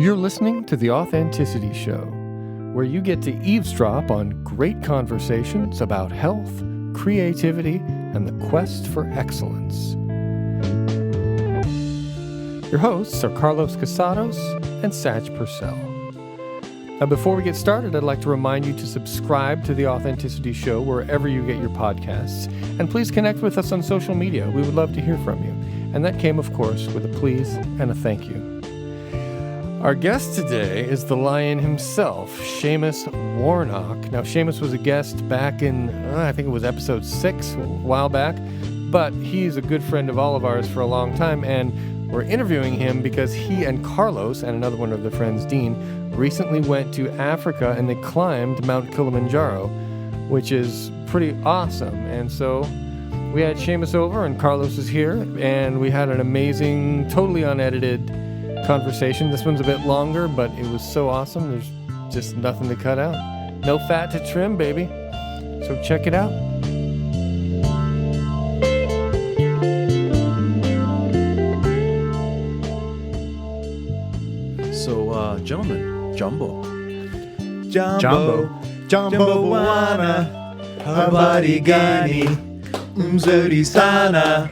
You're listening to The Authenticity Show, where you get to eavesdrop on great conversations about health, creativity, and the quest for excellence. Your hosts are Carlos Casados and Satch Purcell. Now, before we get started, I'd like to remind you to subscribe to The Authenticity Show wherever you get your podcasts, and please connect with us on social media. We would love to hear from you. And that came, of course, with a please and a thank you. Our guest today is the lion himself, Seamus Warnock. Now, Seamus was a guest back in, I think it was episode 6, a while back, but he's a good friend of all of ours for a long time, and we're interviewing him because he and Carlos, and another one of their friends, Dean, recently went to Africa and they climbed Mount Kilimanjaro, which is pretty awesome. And so we had Seamus over and Carlos is here, and we had an amazing, totally unedited conversation. This one's a bit longer, but it was so awesome. There's just nothing to cut out. No fat to trim, baby. So check it out. So, gentlemen, Jumbo wana, habari gani, mzuri sana,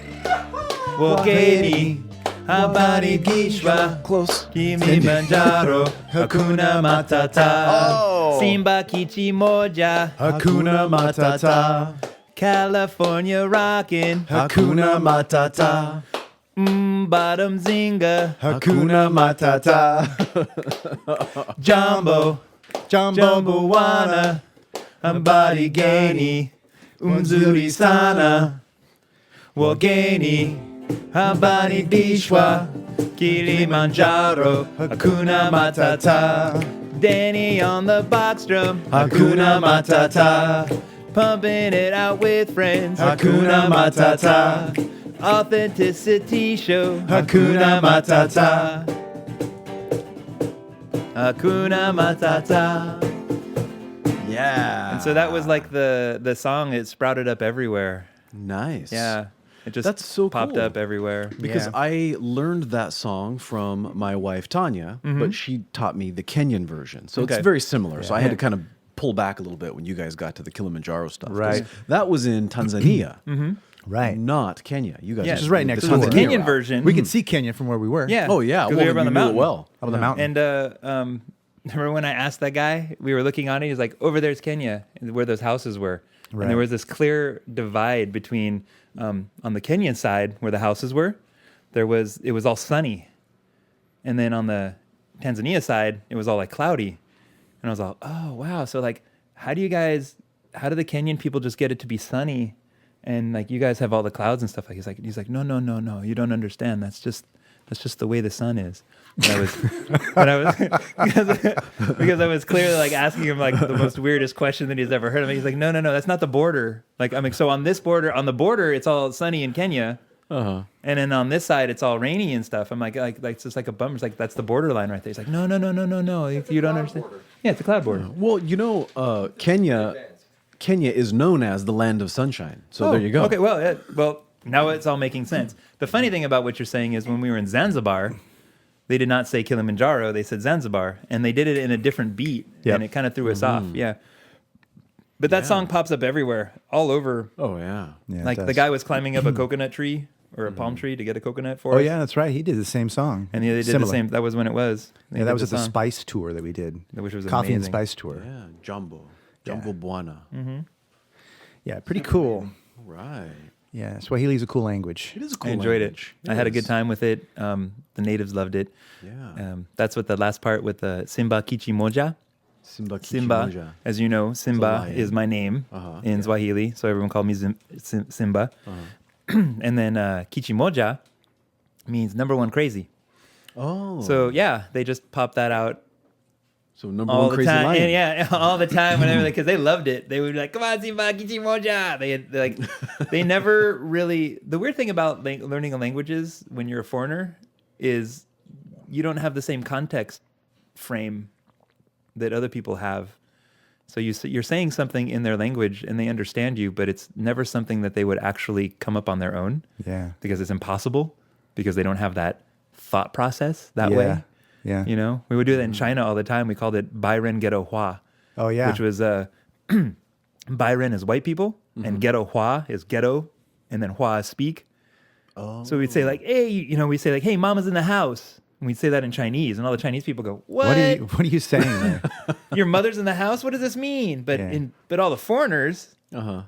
wageni, habari gishwa, close, Kilimanjaro, hakuna matata, Simba kichi moja, hakuna matata, California rockin', hakuna matata, bottom zinga, hakuna matata, Jumbo wana, habari gani, mzuri sana, wageni, habari bishwa, Kilimanjaro, hakuna matata, Danny on the box drum, hakuna matata, pumping it out with friends, hakuna matata, Authenticity Show, hakuna matata, hakuna matata. Yeah. And so that was like the song. It sprouted up everywhere. Nice. Yeah. It just That's so popped cool. up everywhere. Because Yeah. I learned that song from my wife, Tanya, but she taught me the Kenyan version. So Okay. it's very similar. So I had to kind of pull back a little bit when you guys got to the Kilimanjaro stuff. 'Cause Right. That was in Tanzania, Right. not Kenya. You guys Yeah. just Which is right did next the door. the Tanzania Kenyan route. version. We can see Kenya from where we were. Yeah. Oh, yeah. 'Cause Well, we were up on you the knew it mountain. well. Up on the mountain. And remember when I asked that guy, we were looking on it, he's like, over there's Kenya, where those houses were. Right. And there was this clear divide between, on the Kenyan side, where the houses were, it was all sunny. And then on the Tanzania side, it was all like cloudy. And I was like, oh, wow. So like, how do the Kenyan people just get it to be sunny? And like, you guys have all the clouds and stuff. He's like, no, you don't understand. That's just the way the sun is. And because I was clearly like asking him like the most weirdest question that he's ever heard of me. He's like, no, that's not the border. Like, I'm like, so on the border, it's all sunny in Kenya. Uh-huh. And then on this side, it's all rainy and stuff. I'm like it's just like a bummer. It's like, that's the borderline right there. He's like, no, you don't understand. Yeah, it's a cloud border. Well, Kenya is known as the land of sunshine. So there you go. Okay, well, now it's all making sense. The funny thing about what you're saying is when we were in Zanzibar, they did not say Kilimanjaro, they said Zanzibar, and they did it in a different beat, and it kind of threw us off. Yeah. But that song pops up everywhere, all over. Oh, yeah. Yeah, Like it the does. guy was climbing up a coconut tree or a palm tree to get a coconut for Oh us. yeah, that's right. He did the same song. And they did Similar. the same. That was when it was. They Yeah, did that was at the song. Spice tour that we did. Which was Coffee and amazing. Spice tour. Yeah, Jumbo Buana. Yeah, pretty cool. All right. Yeah, Swahili's a cool language. It is a cool I enjoyed language. it. I had a good time with it. The natives loved it. Yeah. That's what the last part with the Simba Kichi Moja. Simba Simba, Kichimoja. as you know, Simba lion. is my name in Swahili, so everyone called me Simba. And then Kichimoja means number one crazy. Oh. So yeah, they just popped that out So number all one the crazy time. lion. And yeah, all the time whenever because they loved it. They would be like, "Come on, Simba, Kichimoja." They never really. The weird thing about learning languages when you're a foreigner is you don't have the same context frame that other people have. So you're saying something in their language and they understand you, but it's never something that they would actually come up on their own. Yeah. Because it's impossible, because they don't have that thought process that way. Yeah. You know, we would do that in China all the time. We called it Byron Ghetto Hua. Oh, yeah. Which was Byron is white people and Ghetto Hua is ghetto, and then Hua is speak. Oh. So we'd say like, hey, you know, we'd say like, hey, mama's in the house. And we'd say that in Chinese, and all the Chinese people go, what? What are you saying there? Your mother's in the house? What does this mean? But Yeah. but all the foreigners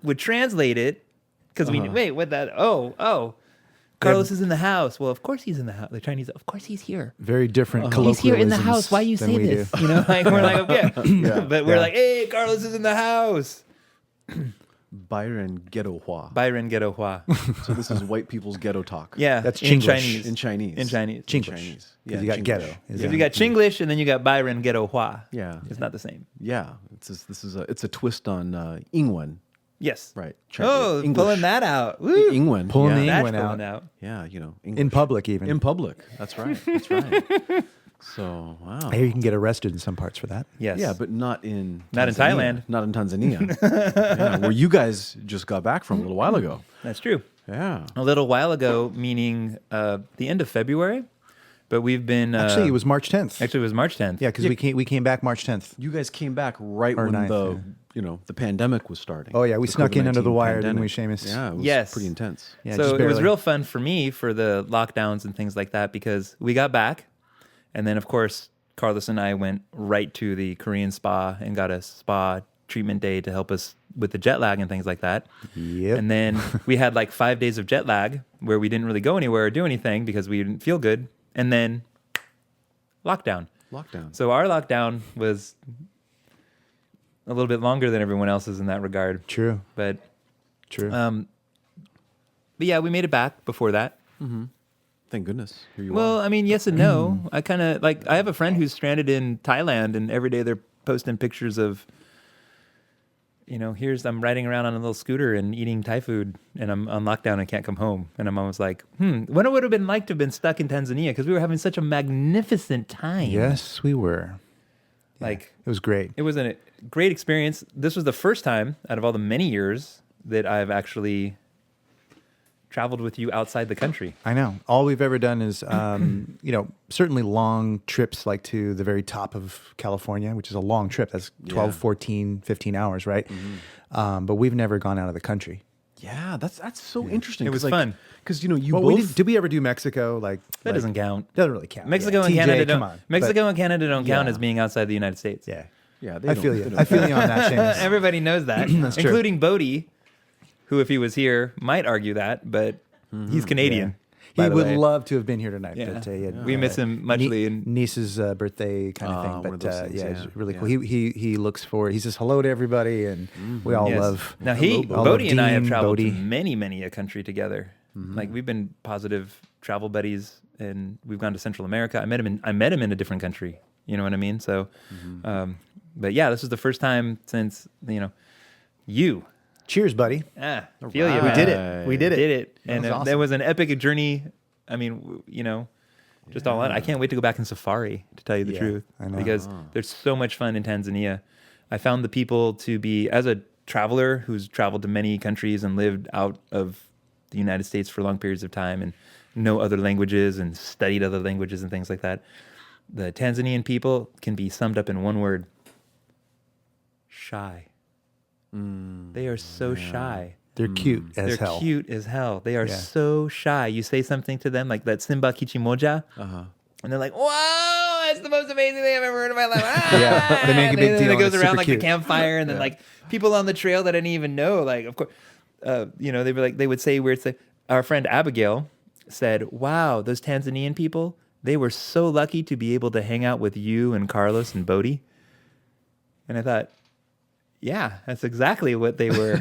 would translate it because we wait, what that? Oh, Carlos is in the house. Well, of course he's in the house. The Chinese, of course he's here. Very different He's here in the house. Why you than say we this? do. You know, like we're like, okay, but we're Yeah. like, hey, Carlos is in the house. Byron Ghetto Hua. Byron Ghetto Hua. So this is white people's ghetto talk. Yeah, That's in Chinglish. Chinese. In Chinese. In Chinese. Chinglish. Yeah, You got Chinglish. ghetto. Is If that- you got Chinglish and then you got Byron Ghetto Hua. Yeah. It's not the same. Yeah. It's a twist on Ingwen. Yes. Right. Oh, English. pulling that out. Woo. Ingwen. Pulling the yeah. That's Ingwen pulling out. Yeah, you know. in English. public even. In public. That's right. That's right. So, wow. I hear you can get arrested in some parts for that. Yes. Yeah, but not in Not in Tanzania. Thailand. Not in Tanzania. Yeah, where you guys just got back from a little while ago. That's true. Yeah. A little while ago, meaning the end of February, but we've been Actually, it was March 10th. Actually, it was March 10th. Yeah, because we came back March 10th. You guys came back right Or when 9th, the pandemic was starting. Oh, yeah, we The snuck in under the COVID-19 wire, didn't we, pandemic. Seamus? Yeah, it was Yes. pretty intense. Yeah, so just it was barely. real fun for me for the lockdowns and things like that because we got back, and then of course Carlos and I went right to the Korean spa and got a spa treatment day to help us with the jet lag and things like that. Yep. And then we had like 5 days of jet lag where we didn't really go anywhere or do anything because we didn't feel good. And then lockdown. Lockdown. So our lockdown was a little bit longer than everyone else's in that regard. True. But True. but yeah, we made it back before that. Thank goodness. Here you Well, are. I mean, yes and no. I kind of like, I have a friend who's stranded in Thailand, and every day they're posting pictures of, you know, I'm riding around on a little scooter and eating Thai food, and I'm on lockdown and can't come home. And I'm always like, what it would have been like to have been stuck in Tanzania because we were having such a magnificent time. Yes, we were. Like, It was great. it was a great experience. This was the first time out of all the many years that I've actually traveled with you outside the country. I know. All we've ever done is, certainly long trips like to the very top of California, which is a long trip. That's 12, Yeah. 14, 15 hours, right? But we've never gone out of the country. Yeah, that's so interesting. It was 'cause, fun. Because, you Well, both... did we ever do Mexico? That doesn't count. Doesn't really count. Mexico Yeah. and TJ, Canada come don't. on. Mexico and Canada don't count Yeah. as being outside the United States. Yeah. Yeah, they I don't- feel they you. don't- I feel you on that, Seamus. Everybody knows that, That's true. including Bodie, who, if he was here, might argue that, but he's Canadian. He by the would way. love to have been here tonight. Yeah. But, he had, We miss him muchly. And niece's birthday kind of Ah, thing. one But of those things, yeah, yeah. it's really Yeah. cool. He looks forward. He says hello to everybody, and we all yes. love. Now all love Bodie and I have Dean, traveled Bodie. to many a country together. Like we've been positive travel buddies, and we've gone to Central America. I met him in a different country. You know what I mean? So, but yeah, this was the first time since you. Cheers, buddy. Feel you. right. We man. did it. We did it. Did it, That and was awesome. there was an epic journey. I mean, just all on. I can't wait to go back in safari, to tell you the Yeah, truth, I know. because there's so much fun in Tanzania. I found the people to be, as a traveler who's traveled to many countries and lived out of the United States for long periods of time and know other languages and studied other languages and things like that. The Tanzanian people can be summed up in one word: shy. They are so shy. They're cute as They're hell. cute as hell. They are Yeah. so shy. You say something to them like that Simba Kichimoja, and they're like, "Wow, that's the most amazing thing I've ever heard in my life." Yeah, they make a And big then deal, It and goes it's around super like cute. the campfire, and then like people on the trail that I didn't even know. Like, of course, they would say weird stuff. Our friend Abigail said, "Wow, those Tanzanian people, they were so lucky to be able to hang out with you and Carlos and Bodie." And I thought, yeah, that's exactly what they were.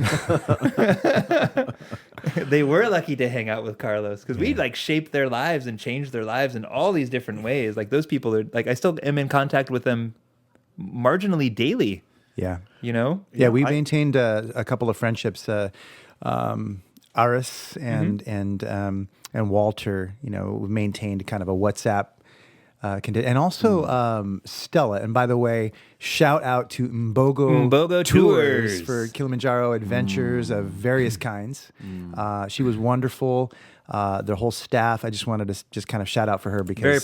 They were lucky to hang out with Carlos because we like shaped their lives and changed their lives in all these different ways. Like those people are like, I still am in contact with them marginally daily, Yeah. you know? Yeah, we maintained a couple of friendships. Aris and Walter, we maintained kind of a WhatsApp And also Stella. And by the way, shout out to Mbogo Tours for Kilimanjaro adventures of various kinds. She was wonderful. Their whole staff, I just wanted to just kind of shout out for her because Very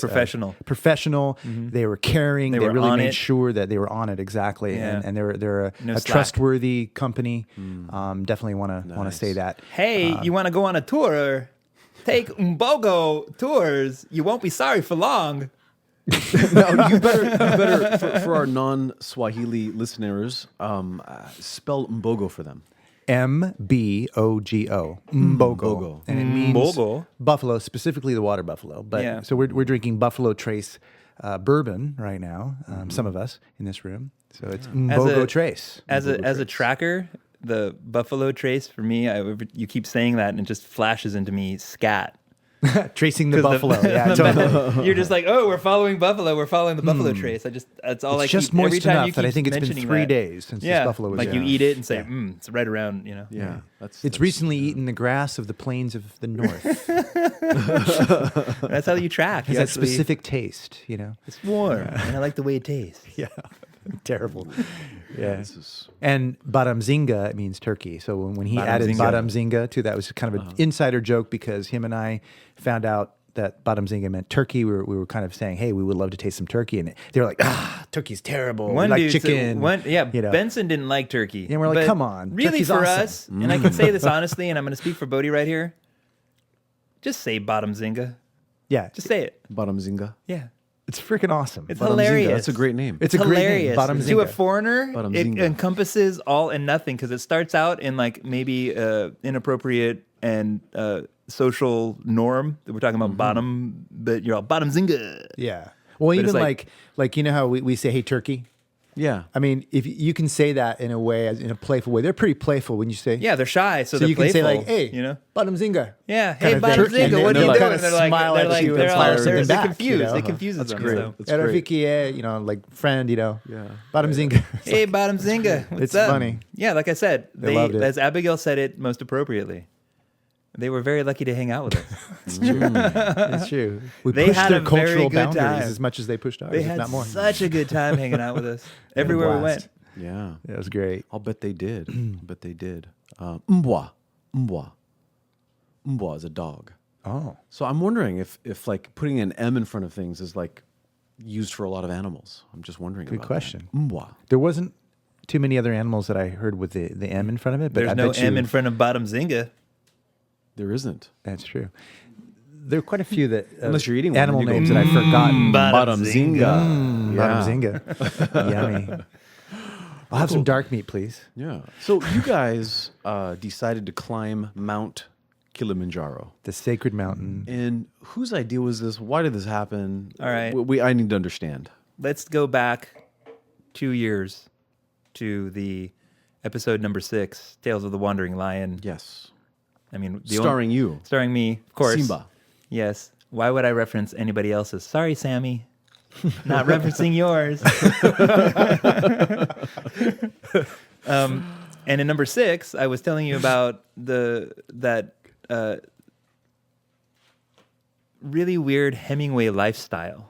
professional. They were caring. They were really on made it. sure that they were on it exactly. Yeah. And they're No a slack. trustworthy company. Definitely want to say that. Hey, you want to go on a tour? Take Mbogo Tours. You won't be sorry for long. No, you better for our non-Swahili listeners, spell Mbogo for them. Mbogo. Mbogo. And it means Mbogo. buffalo, specifically the water buffalo. But Yeah. so we're drinking Buffalo Trace bourbon right now. Some of us in this room. So it's Mbogo Trace. As a tracker, the Buffalo Trace for me, you keep saying that and it just flashes into me scat. Tracing the buffalo. Yeah, totally. You're just like, oh, we're following Buffalo. We're following the Buffalo Trace. That's all It's I just keep. Every moist time enough you that I keep think it's been mentioning 3 that. days since this buffalo was like you there. eat it and say, it's right around, Yeah, It's recently eaten the grass of the plains of the north. That's how you track. Has You that actually- specific taste, you know? It's warm, and I like the way it tastes. Yeah. Terrible. Yeah. this is And Badamzinga means turkey. So when he added Badamzinga. Badamzinga to that, was kind of an insider joke because him and I found out that Badamzinga meant turkey. We were kind of saying, hey, we would love to taste some turkey. And they were like, turkey's terrible. We like dude said- chicken. you know. Benson didn't like turkey. And we're like, But come on, Really, turkey's for awesome. us, and I can say this honestly, and I'm going to speak for Bodhi right here, just say Badamzinga. Yeah. Just say it. Badamzinga. Yeah. It's freaking awesome. It's Badamzinga, hilarious. That's a great name. It's a great name. hilarious. Badamzinga. To a foreigner, it Badamzinga. encompasses all and nothing because it starts out in like maybe inappropriate and social norm that we're talking about bottom, but you're all Badamzinga. Yeah. Well, But even it's like you know how we say, hey, turkey? Yeah. I mean, if you can say that in a way, in a playful way, they're pretty playful when you say. Yeah, they're shy, so they're you can playful. say like, "Hey, you know, Badamzinga." yeah, kind hey, of thing. Badamzinga, And what are you they'll doing? kind of And they're like, smile they're at like, you and they're fire all, something they're back, confused. you know? It confuses That's them. great. So. That's great. Erafiki, you know, like friend, you know. Yeah. Badamzinga. Hey, Badamzinga, what's It's up? funny. Yeah, like I said, They loved it. as Abigail said it most appropriately, they were very lucky to hang out with us. It's true. We They pushed had their a very cultural good boundaries time. as much as they pushed ours, They if had not more. such a good time hanging out with us everywhere we blast. went. Yeah. It was great. I'll bet they did. I'll bet they did. Mbwa. Mbwa. Mbwa is a dog. Oh. So I'm wondering if like putting an M in front of things is like used for a lot of animals. I'm just wondering. Good about question. That. Mbwa. There wasn't too many other animals that I heard with the M in front of it, but There's I no bet you M in front of Badamzinga. There isn't. That's true. There are quite a few that Unless you're eating one, animal then you names go, that I've forgotten. Badamzinga. Yeah. Badamzinga. Yummy. I'll have some dark meat, please. Yeah. So you guys decided to climb Mount Kilimanjaro. The sacred mountain. And whose idea was this? Why did this happen? All right. I need to understand. Let's go back 2 years to the episode number 6, Tales of the Wandering Lion. Yes. I mean, Starring you. Starring me, of course. Simba. Yes. Why would I reference anybody else's? Sorry, Sammy. Not referencing yours. And in number 6, I was telling you about that really weird Hemingway lifestyle.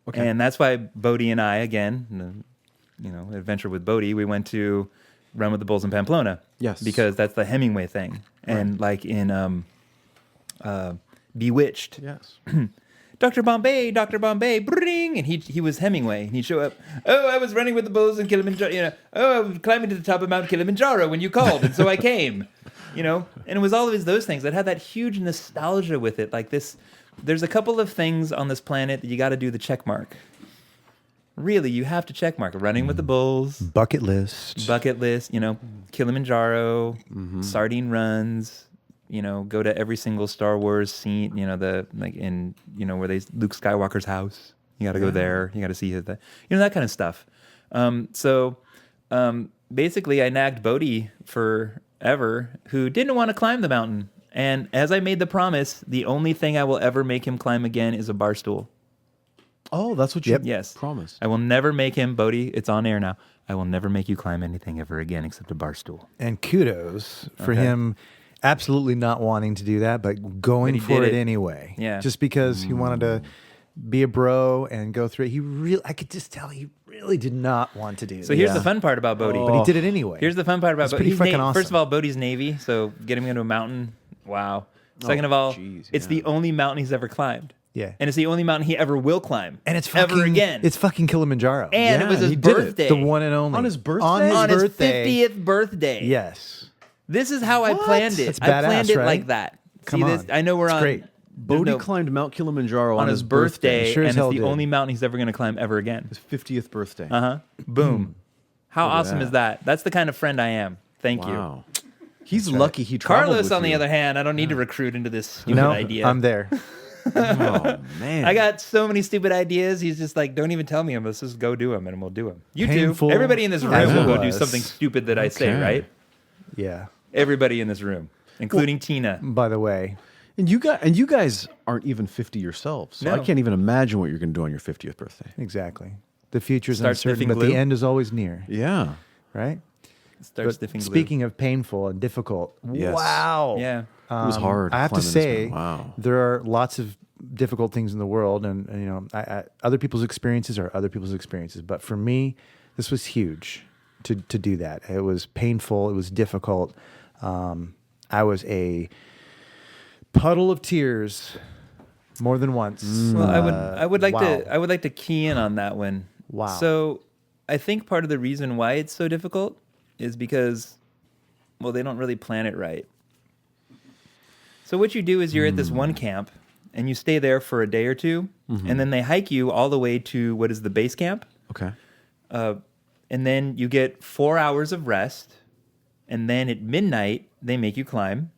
Okay. And that's why Bodhi and I, again, adventure with Bodhi, we went to Run with the Bulls in Pamplona. Yes. Because that's the Hemingway thing. And like in Bewitched, Yes. Dr. Bombay, bring, and he was Hemingway. And he'd show up. Oh, I was running with the bulls in Kilimanjaro. Oh, I was climbing to the top of Mount Kilimanjaro when you called, and so I came. And it was always those things that had that huge nostalgia with it. Like this, there's a couple of things on this planet that you got to do the check mark. Really, you have to check mark. Running with the bulls, Bucket list. Kilimanjaro, sardine runs. Go to every single Star Wars scene, where Luke Skywalker's house. You got to go there. You got to see that kind of stuff. Basically, I nagged Bodhi forever, who didn't want to climb the mountain. And as I made the promise, the only thing I will ever make him climb again is a bar stool. Oh, that's what you Yes. promised. I will never make him, Bodhi, it's on air now. I will never make you climb anything ever again except a bar stool. And kudos for Okay. him absolutely not wanting to do that, but going But he for did it it. anyway. Yeah. Just because he wanted to be a bro and go through it. I could just tell he really did not want to do that. So here's the fun part about Bodhi. But he did it anyway. Here's the fun part about It's Bodhi. pretty freaking awesome. First of all, Bodhi's Navy, so getting him into a mountain, wow. Second of all, it's the only mountain he's ever climbed. Yeah. And it's the only mountain he ever will climb. And it's ever fucking, again. It's fucking Kilimanjaro. And it was his he did it. birthday. The one and only. On his birthday? On his birthday. 50th birthday. Yes. This is how I planned it. That's I badass, planned it right? like that. Come See this? on. I know we're It's on. great. Bodhi climbed Mount Kilimanjaro on his birthday, Sure as and hell it's the did. only mountain he's ever going to climb ever again. His 50th birthday. Boom. How Look at awesome that. is that? That's the kind of friend I am. Thank you. Wow. He's lucky he traveled Carlos, with on the you. other hand, I don't need to recruit into this stupid No, idea. I'm there. Oh, man. I got so many stupid ideas. He's just like, don't even tell me them. Let's just go do them, and we'll do them. You Painful too. Everybody in this room as will it go do was. something stupid that I say, Okay. right? Yeah. Everybody in this room, including Tina. By the way, And you guys aren't even 50 yourselves. So I No. can't even imagine what you're going to do on your 50th birthday. exactly. The future's Start uncertain, sniffing but glue? the end is always near. Yeah. Right? Start But sniffing glue. speaking of painful and difficult, Yes. wow. Yeah. It was hard. I have to climbing this say, mountain. Wow. there are lots of difficult things in the world, and you know, other people's experiences are other people's experiences. But for me, this was huge to do that. It was painful. It was difficult. I was a puddle of tears more than once. Well, I would like wow. to I would like to key in on that one. Wow. So I think part of the reason why it's so difficult is because, well, they don't really plan it right. So what you do is you're at this one camp and you stay there for a day or two, and then they hike you all the way to what is the base camp, Okay. and then you get 4 hours of rest, and then at midnight they make you climb.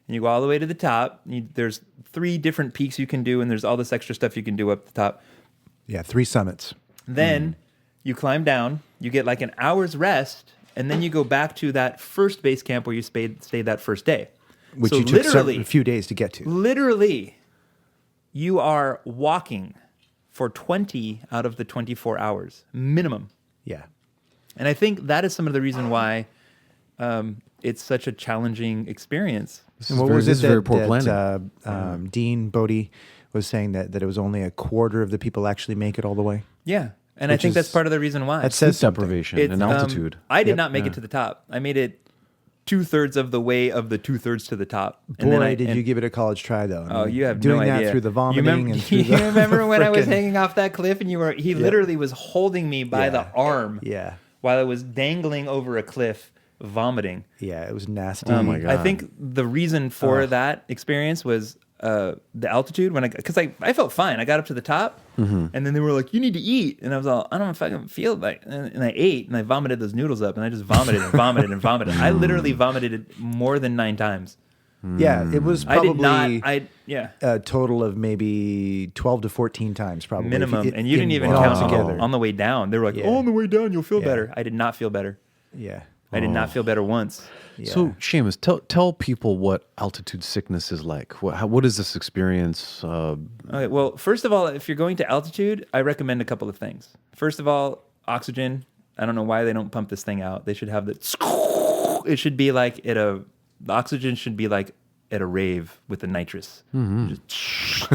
And you go all the way to the top. There's 3 different peaks you can do, and there's all this extra stuff you can do up the top. Yeah, 3 summits. Then you climb down, you get like an hour's rest, and then you go back to that first base camp where you stayed that first day. Which So you took literally, a few days to get to. literally, you are walking for 20 out of the 24 hours, minimum. Yeah. And I think that is some of the reason why it's such a challenging experience. And what was this it is very that, poor planning. Dean Bodie was saying that it was only a quarter of the people actually make it all the way? Yeah. And I Which think that's is- part of the reason why. That says Sleep something. deprivation It's, and altitude. I did Yep. not make it to the top. I made it 2/3 of the way of the 2/3 to the top. And Boy, then did you give it a college try, though. Oh, you have doing no idea. that through the You vomiting remember, and through you the remember when I was frickin- hanging off that cliff and he literally was holding me by the arm Yeah. while I was dangling over a cliff vomiting. Yeah, it was nasty. Oh my God. I think the reason for that experience was the altitude. Because I felt fine. I got up to the top, and then they were like, "You need to eat," and I was all, "I don't know if I can feel like." And I ate, and I vomited those noodles up, and I just vomited and vomited and vomited. I literally vomited it more than 9 times. Yeah, it was I did probably not. Yeah. a total of maybe 12 to 14 times, probably. Minimum, and you didn't even all count together. on the way down. They were like, Yeah. "Oh, on the way down, you'll feel Yeah. better." I did not feel better. Yeah. I did not feel better once. Yeah. So, Seamus, tell people what altitude sickness is like. What is this experience? Okay, well, first of all, if you're going to altitude, I recommend a couple of things. First of all, oxygen. I don't know why they don't pump this thing out. They should have the. It should be like the oxygen should be like at a rave with the nitrous. Just,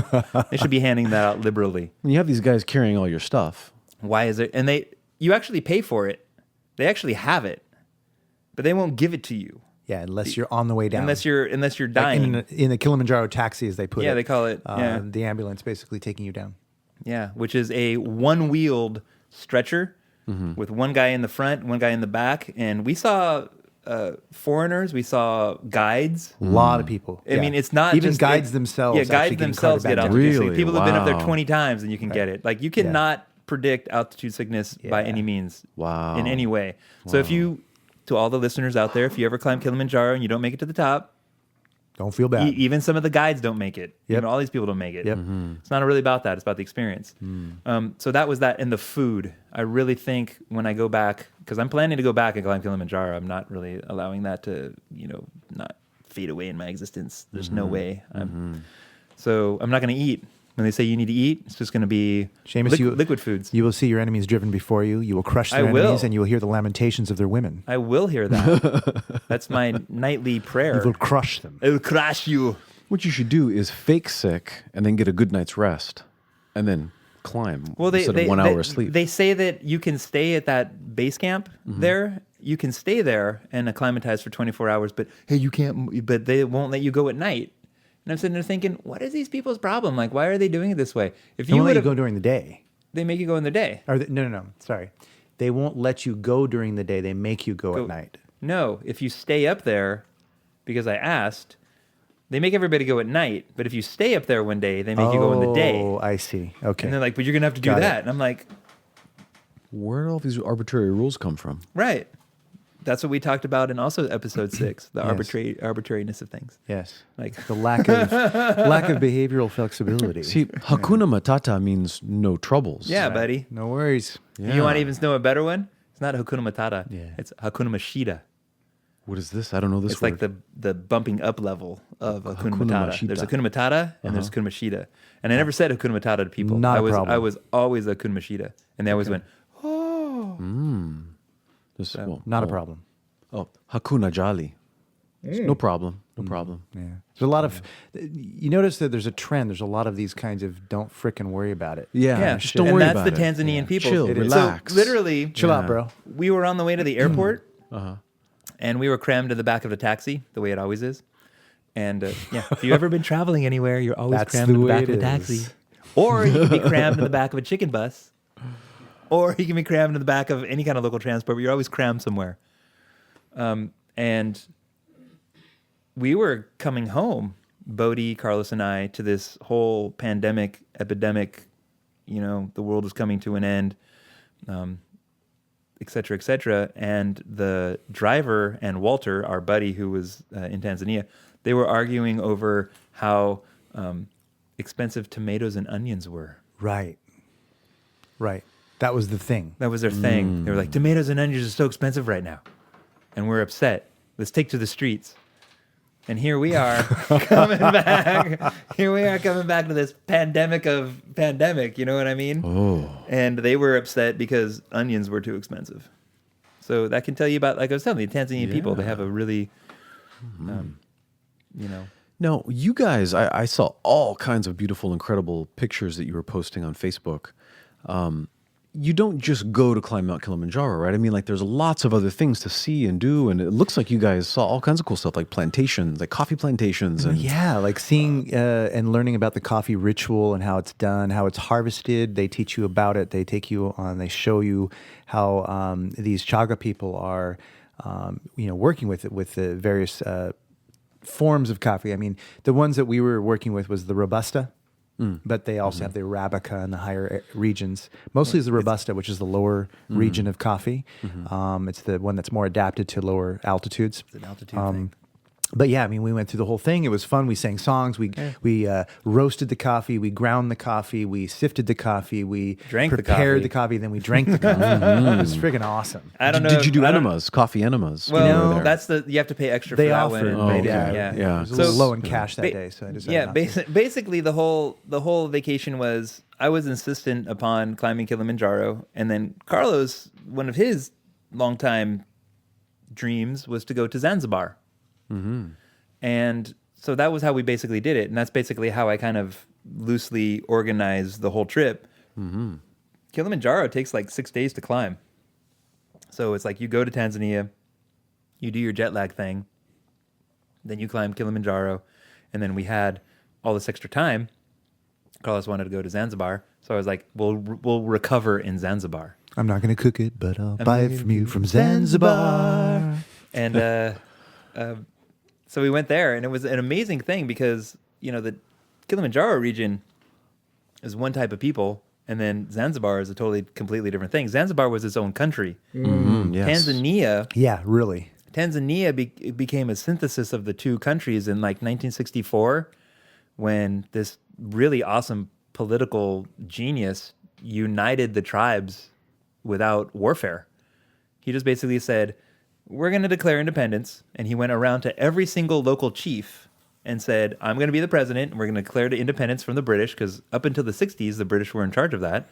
they should be handing that out liberally. You have these guys carrying all your stuff. Why is it? And you actually pay for it. They actually have it, but they won't give it to you Yeah, unless you're on the way down. unless you're Like dying. in the Kilimanjaro taxi, as they put it. Yeah, they call it, yeah. The ambulance basically taking you down. Yeah, which is a one-wheeled stretcher with one guy in the front, one guy in the back, and we saw foreigners, we saw guides. A lot of people. I Yeah. mean, it's not even just guides themselves. Yeah, actually guides getting themselves carted get back altitude down. sickness. Really? People have been up there Wow. 20 times and you can get it. Like you cannot predict altitude sickness by Yeah. any means. Wow. In any way. So if you, to all the listeners out there, if you ever climb Kilimanjaro and you don't make it to the top, Don't feel bad. even some of the guides don't make it. Yep. Even all these people don't make it. Yep. It's not really about that. It's about the experience. So that was that. And the food, I really think when I go back, because I'm planning to go back and climb Kilimanjaro, I'm not really allowing that to, not fade away in my existence. There's no way. So I'm not going to eat. When they say you need to eat, it's just going to be Seamus, liquid foods. You will see your enemies driven before you. You will crush their I will. enemies, and you will hear the lamentations of their women. I will hear that. That's my nightly prayer. You will crush them. I will crush you. What you should do is fake sick and then get a good night's rest, and then climb Well, instead of 1 hour of sleep. They say that you can stay at that base camp there. You can stay there and acclimatize for 24 hours, but hey, you can't. But they won't let you go at night. And I'm sitting there thinking, what is these people's problem? Like, why are they doing it this way? If They won't let you would've- go during the day. they make you go in the day. Or no. Sorry. They won't let you go during the day. They make you go at night. No, if you stay up there, because I asked, they make everybody go at night. But if you stay up there one day, they make you go in the day. Oh, I see. Okay. And they're like, but you're gonna have to do Got it. that. And I'm like, Where do all these arbitrary rules come from? right. That's what we talked about in also episode 6, the Yes. arbitrariness of things. Yes. Like, The lack of behavioral flexibility. See, Hakuna Matata means no troubles. yeah, buddy. No worries. You want to even know a better one? It's not Hakuna Matata. Yeah. It's Hakuna Mashita. What is this? I don't know this It's word. like the bumping up level of Hakuna Hakuna Matata. Mashita. There's Hakuna Matata and there's Hakuna Mashita. And I never said Hakuna Matata to people. Not a I was problem. I was always Hakuna Mashita. And they always went, This- Not a oh. problem. Oh, Hakuna Jali. No problem. No problem. Yeah. There's a lot of, you notice that there's a trend. There's a lot of these kinds of don't frickin' worry about it. Yeah, yeah. just don't and worry that's about the it. Tanzanian people. Chill, It is. relax. So literally, Chill out, bro. we were on the way to the airport and we were crammed in the back of the taxi, the way it always is. And yeah, if you've ever been traveling anywhere, you're always That's crammed the in the way back of it a taxi. is. Or you can be crammed in the back of a chicken bus. Or you can be crammed in the back of any kind of local transport, but you're always crammed somewhere. And we were coming home, Bodie, Carlos, and I, to this whole pandemic, epidemic, the world was coming to an end, et cetera, et cetera. And the driver and Walter, our buddy who was in Tanzania, they were arguing over how expensive tomatoes and onions were. Right. Right. That was the thing. That was their thing. They were like, tomatoes and onions are so expensive right now. And we're upset. Let's take to the streets. And here we are coming back. Here we are coming back to this pandemic of pandemic. You know what I mean? Oh. And they were upset because onions were too expensive. So that can tell you about, like I was telling you, Tanzanian people, they have a really, No, you guys, I saw all kinds of beautiful, incredible pictures that you were posting on Facebook. You don't just go to climb Mount Kilimanjaro, right? I mean, like, there's lots of other things to see and do, and it looks like you guys saw all kinds of cool stuff, like plantations, like coffee plantations, and Yeah, like seeing and learning about the coffee ritual and how it's done, how it's harvested. They teach you about it. They take you on. They show you how these Chaga people are, working with it with the various forms of coffee. I mean, the ones that we were working with was the Robusta. But they also have the Arabica and the higher regions. Mostly is the Robusta, which is the lower region of coffee. It's the one that's more adapted to lower altitudes. It's an altitude thing. But yeah, I mean, we went through the whole thing. It was fun. We sang songs. We roasted the coffee. We ground the coffee. We sifted the coffee. We Drank the prepared coffee. the coffee. Then we drank the coffee. It was friggin' awesome. I don't know. Did you do I don't- enemas, coffee enemas? Well, when you were there? you have to pay extra They for that offered. one. Oh, And okay. yeah. It was a So- little low in cash that Ba- day, so I decided Yeah, not to. basically the whole vacation was I was insistent upon climbing Kilimanjaro, and then Carlos, one of his longtime dreams was to go to Zanzibar, and so that was how we basically did it, and that's basically how I kind of loosely organized the whole trip. Kilimanjaro takes like 6 days to climb, so it's like you go to Tanzania, you do your jet lag thing, then you climb Kilimanjaro, and then we had all this extra time. Carlos wanted to go to Zanzibar, so I was like, "We'll recover in Zanzibar." I'm not going to cook it, but I'll buy it from you from Zanzibar. And so we went there, and it was an amazing thing because the Kilimanjaro region is one type of people, and then Zanzibar is a completely different thing. Zanzibar was its own country. Yes. Yeah, really. Tanzania became a synthesis of the two countries in like 1964, when this really awesome political genius united the tribes without warfare. He just basically said, we're going to declare independence. And he went around to every single local chief and said, I'm going to be the president, and we're going to declare the independence from the British, because up until the 60s, the British were in charge of that.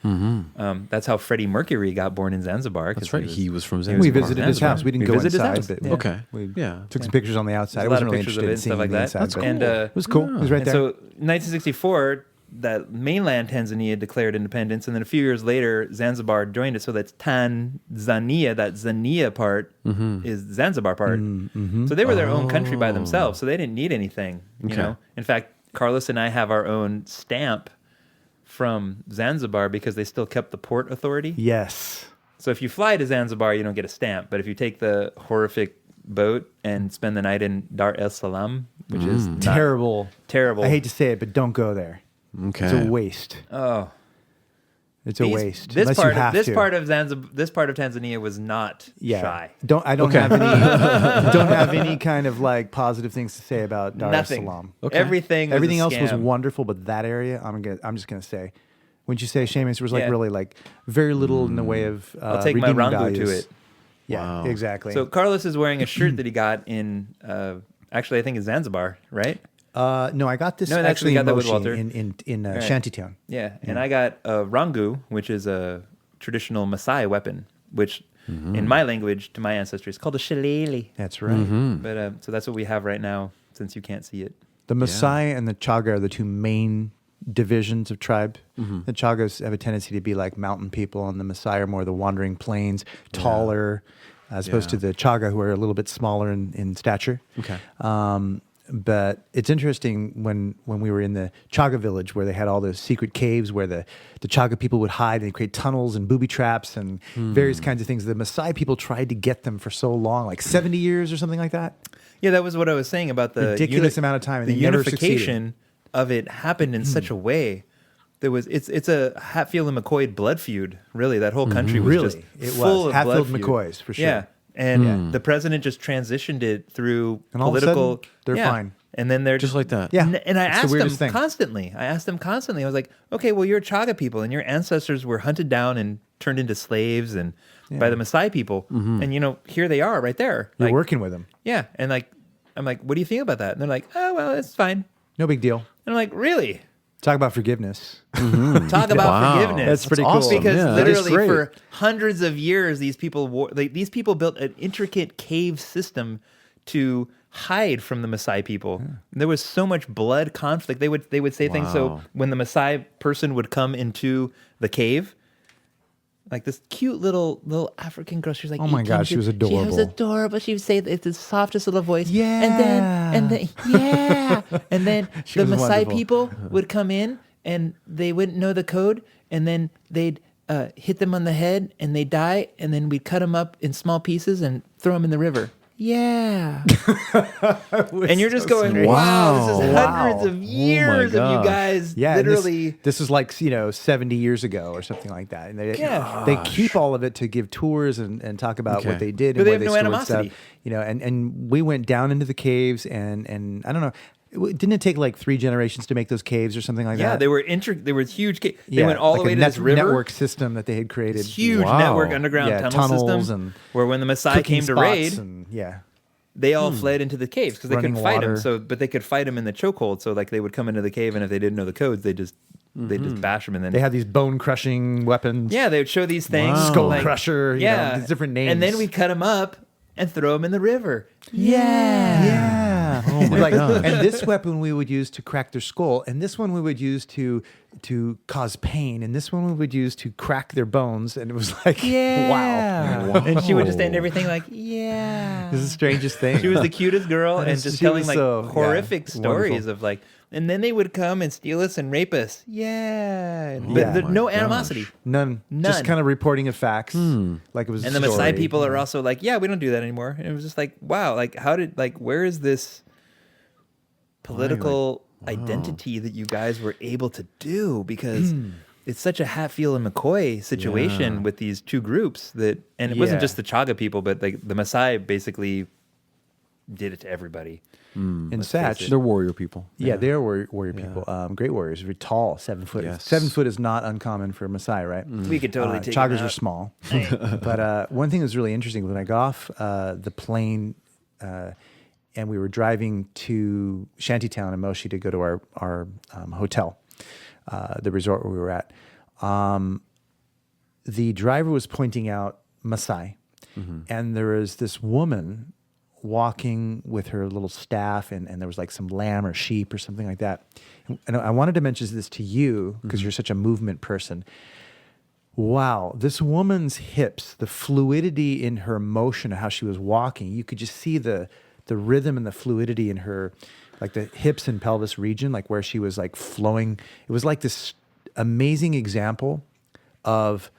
That's how Freddie Mercury got born in Zanzibar. That's right. He was from Zanzibar. We visited his Zanzibar. house. We didn't We go visited his inside, house. but Yeah. Okay. we Yeah. took some pictures on the outside. I There's a lot wasn't of really pictures interested of it in and seeing stuff like the that. inside. That's but cool. And it was cool. It was right and there. so 1964, that mainland Tanzania declared independence, and then a few years later, Zanzibar joined it. So that's Tanzania. That Zania part is Zanzibar part. So they were their own country by themselves. So they didn't need anything. You know. In fact, Carlos and I have our own stamp from Zanzibar because they still kept the port authority. Yes. So if you fly to Zanzibar, you don't get a stamp. But if you take the horrific boat and spend the night in Dar es Salaam, which is terrible. I hate to say it, but don't go there. Okay. It's a waste. Oh, It's a waste. This unless part, you have this to. part of Zanzibar, this part of Tanzania was not shy. I don't have any don't have any kind of like positive things to say about Dar es Nothing. Salaam. Okay. Everything Everything else was scam. wonderful, but that area, I'm just gonna say, wouldn't you say, Seamus, there was like really like very little in the way of I'll take my redeeming Rangu values. to it. Yeah, Wow. exactly. So Carlos is wearing a shirt that he got in, actually I think in Zanzibar, right? no, I got this No, that's actually we got in that with Moshi Walter. in Right. Shantytown. Yeah, and I got a Rangu, which is a traditional Maasai weapon, which in my language, to my ancestry, is called a shillelagh. That's right. But so that's what we have right now, since you can't see it. The Maasai and the Chaga are the two main divisions of tribe. The Chagas have a tendency to be like mountain people, and the Maasai are more the wandering plains, taller, as opposed to the Chaga, who are a little bit smaller in stature. Okay. But it's interesting when we were in the Chaga village where they had all those secret caves where the Chaga people would hide and they create tunnels and booby traps and various kinds of things. The Maasai people tried to get them for so long, like 70 years or something like that. Yeah, that was what I was saying about the Ridiculous amount of time, and the they never unification of it happened in such a way. There was it's a Hatfield and McCoy blood feud. Really, that whole country was just It full was of Hatfield blood feud. McCoys for sure. Yeah, and the president just transitioned it through And all of a political. sudden, they're fine. And then they're Just like that. Yeah, And I it's the asked them weirdest thing. constantly. I was like, okay, well, you're Chaga people, and your ancestors were hunted down and turned into slaves and by the Maasai people, and here they are right there. You're Like, working with them. yeah, and I'm like, what do you think about that? And they're like, oh well, it's fine. No big deal. And I'm like, really? Talk about forgiveness. Talk about Wow. forgiveness. That's pretty awesome. cool. Because Yeah, that is literally great. for hundreds of years, these people built an intricate cave system to hide from the Maasai people. There was so much blood conflict. They would say things. So Wow. when the Maasai person would come into the cave, like this cute little African girl, she was like, Oh my God, she was She was adorable. adorable. She would say it's the softest little voice. Yeah. And then yeah. And then She the was Maasai wonderful. people would come in and they wouldn't know the code, and then they'd hit them on the head and they die, and then we'd cut them up in small pieces and throw them in the river. Yeah. And you're just going, wow, this is Wow. hundreds of years of you gosh. guys Yeah, and literally. This was like 70 years ago or something like that, and Gosh. they keep all of it to give tours and talk about Okay. what they did But and they where have no stored animosity. stuff. And we went down into the caves and I don't know, didn't it take like 3 generations to make those caves or something like Yeah, that? they were huge. They went all like the way a to this river. network system that they had created. This huge Wow. network underground Yeah, tunnel tunnels system, and where when the Maasai cooking came to spots raid, and they all fled into the caves because they couldn't Running fight water. them. But they could fight them in the chokehold. So like they would come into the cave, and if they didn't know the codes, they just bash them, and then they had these bone crushing weapons. yeah, they would show these things, Wow. Skull like- crusher, these different names. and then we'd cut them up and throw them in the river. Yeah. Oh my Like, God. and this weapon we would use to crack their skull, and this one we would use to cause pain, and this one we would use to crack their bones. And it was like, wow. And she would just end everything like, yeah. This is the strangest thing. She was the cutest girl, and She just telling was like so- horrific yeah, stories wonderful. of like, and then they would come and steal us and rape us. Yeah, but Yeah. no My animosity. None. None. Just kind of reporting of facts, like it was. And a the story. Maasai people are also like, yeah, we don't do that anymore. And it was just like, wow, like where is this political identity that you guys were able to do? Because it's such a Hatfield and McCoy situation Yeah. with these two groups and it wasn't Yeah. just the Chaga people, but like the Maasai basically did it to everybody. in Let's face Satch. it. They're warrior people. Yeah, they're warrior people. Great warriors. Very tall, 7 foot. Yes. 7 foot is not uncommon for Maasai, right? We could totally take Chagas them are out. small. But one thing that was really interesting when I got off the plane and we were driving to Shantytown in Moshi to go to our hotel, the resort where we were at. The driver was pointing out Maasai, and there was this woman walking with her little staff, and there was like some lamb or sheep or something like that. And I wanted to mention this to you because you're such a movement person. Wow, this woman's hips, the fluidity in her motion, how she was walking, you could just see the rhythm and the fluidity in her, like the hips and pelvis region, like where she was like flowing. It was like this amazing example of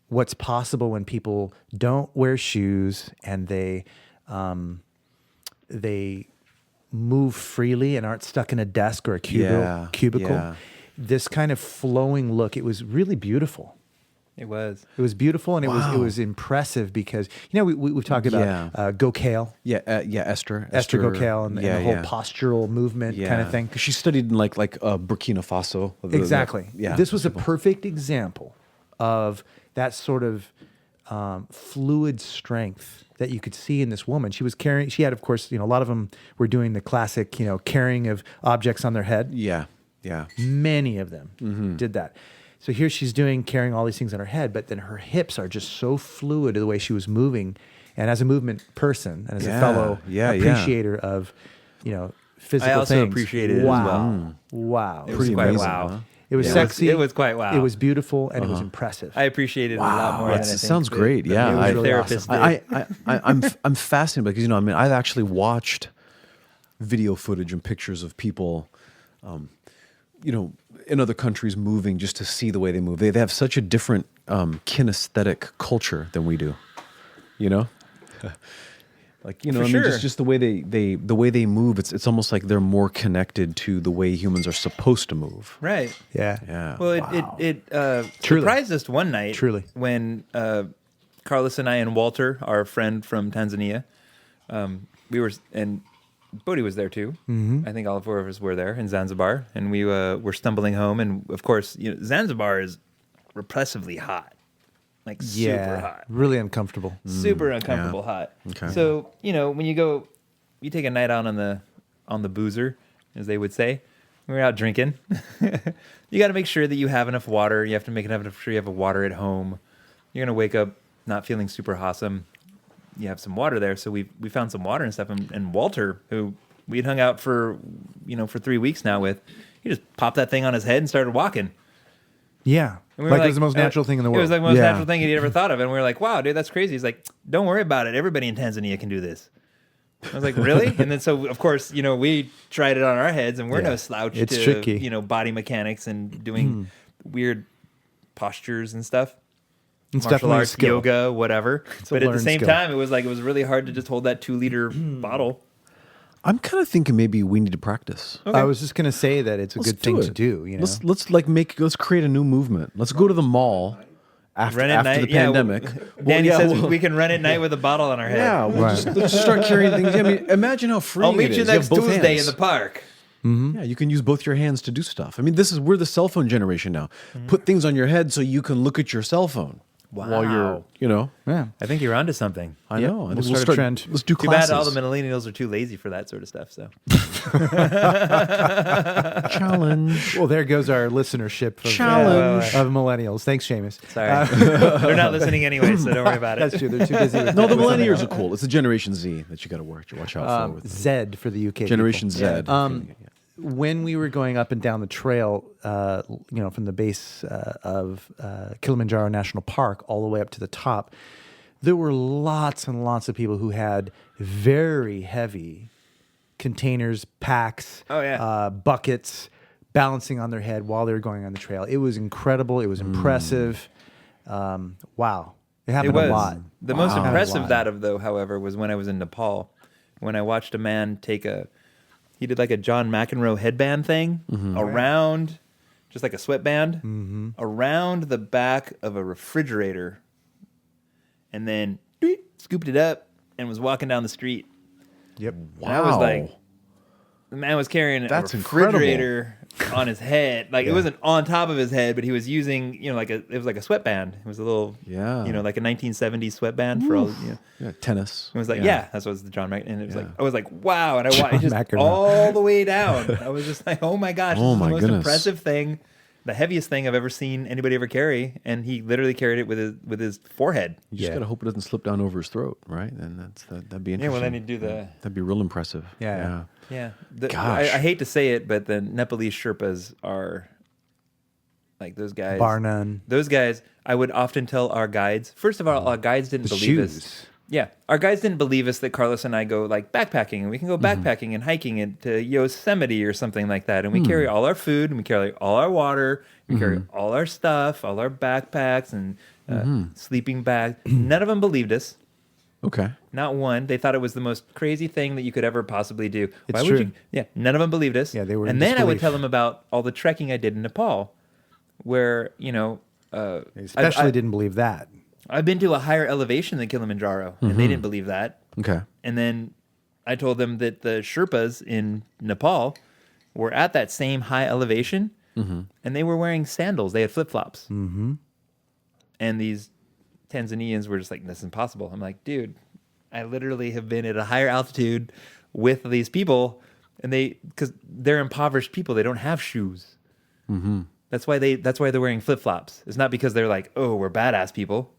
what's possible when people don't wear shoes and they move freely and aren't stuck in a desk or a cubicle. Yeah. This kind of flowing look, it was really beautiful. It was. It was beautiful, and it was impressive because we've talked about Go Kale. Esther Go Kale and the whole postural movement kind of thing. Because she studied in like Burkina Faso. Exactly. This was a perfect example of that sort of fluid strength that you could see in this woman. She was carrying. She had, of course, a lot of them were doing the classic, carrying of objects on their head. Yeah. Many of them did that. So here she's carrying all these things on her head, but then her hips are just so fluid to the way she was moving. And as a movement person and as a fellow appreciator of, physical things. I also appreciated it as well. Wow. It was quite amazing, wow. huh? It was sexy. It was quite wow. It was beautiful, and it was impressive. I appreciated it a lot more. It sounds great. Yeah, I really therapist awesome. I'm fascinated because I've actually watched video footage and pictures of people, in other countries moving just to see the way they move. They have such a different kinesthetic culture than we do. Like just the way they move. It's almost like they're more connected to the way humans are supposed to move. Right. Yeah. Well, it surprised us one night. Truly. When Carlos and I and Walter, our friend from Tanzania, we were, and Bodhi was there too. Mm-hmm. I think all four of us were there in Zanzibar, and we were stumbling home. And of course, Zanzibar is repressively hot. Like super hot. Really uncomfortable. Super uncomfortable hot. Okay. So, when you take a night out on the boozer, as they would say, we're out drinking. You got to make sure that you have enough water. You have to make sure you have water at home. You're going to wake up not feeling super awesome. You have some water there. So we found some water and stuff. And Walter, who we'd hung out for 3 weeks now with, he just popped that thing on his head and started walking. Yeah. And we like it was the most natural thing in the world. It was like the most natural thing he'd ever thought of. And we were like, wow, dude, that's crazy. He's like, don't worry about it. Everybody in Tanzania can do this. I was like, really? And then so, of course, we tried it on our heads, and we're no slouch to, tricky. Body mechanics and doing weird postures and stuff. It's Martial definitely a arts, skill. yoga, whatever. But at the learned same skill. time, it was really hard to just hold that 2-liter bottle. I'm kind of thinking maybe we need to practice. Okay. I was just going to say that it's a good thing to do. Let's create a new movement. Let's go to the mall after the pandemic. Danny says we can run at night with a bottle on our head. Yeah, let's just start carrying things. I mean, imagine how free I'll meet you next Tuesday in the park. Mm-hmm. Yeah, you can use both your hands to do stuff. I mean, we're the cell phone generation now. Mm-hmm. Put things on your head so you can look at your cell phone. Wow. While you're, Yeah. I think you're onto something. I know. We'll start a trend. Let's do Too classes. bad all the millennials are too lazy for that sort of stuff. So challenge. Well, there goes our listenership of millennials. Thanks, Seamus. sorry, they're not listening anyway, so don't worry about it. That's true. They're too busy. With No, the millennials are cool. It's the Generation Z that you got to watch out for. Z for the UK. Generation people. Z. When we were going up and down the trail, from the base of Kilimanjaro National Park all the way up to the top, there were lots and lots of people who had very heavy containers, packs, buckets, balancing on their head while they were going on the trail. It was incredible. It was impressive. Wow. It happened a lot. The most impressive however, was when I was in Nepal, when I watched a man he did like a John McEnroe headband thing around, just like a sweatband, around the back of a refrigerator, and then scooped it up and was walking down the street. Yep. Wow. And I was like, the man was carrying a refrigerator on his head. Like it wasn't on top of his head, but he was using, it was like a sweatband. It was a little, like a 1970s sweatband for all, tennis. It was like, that was the John McEnroe. And it was I was like, wow. And I watched just McEnroe. all the way down. I was just like, oh my gosh, this is the most impressive thing the heaviest thing I've ever seen anybody ever carry, and he literally carried it with his forehead. You just gotta hope it doesn't slip down over his throat, right? And that'd be interesting. Yeah, well, then he'd do that'd be real impressive. Yeah. Yeah. Gosh. I hate to say it, but the Nepalese Sherpas are like those guys. Bar none. Those guys, I would often tell our guides. First of all, our guides didn't The believe us. shoes. Yeah, our guides didn't believe us that Carlos and I go like backpacking, and we can go backpacking and hiking into Yosemite or something like that, and we carry all our food, and we carry all our water, we carry all our stuff, all our backpacks and sleeping bags. None of them believed us. Okay. Not one. They thought it was the most crazy thing that you could ever possibly do. It's Would true. you? Yeah, none of them believed us. Yeah, they were in And then I would disbelief. tell them about all the trekking I did in Nepal, where They especially didn't believe that. I've been to a higher elevation than Kilimanjaro, and they didn't believe that. Okay. And then I told them that the Sherpas in Nepal were at that same high elevation, and they were wearing sandals. They had flip-flops. Mm-hmm. And these Tanzanians were just like, this is impossible. I'm like, dude, I literally have been at a higher altitude with these people, and because they're impoverished people, they don't have shoes. Mm-hmm. That's why they're wearing flip-flops. It's not because they're like, oh, we're badass people.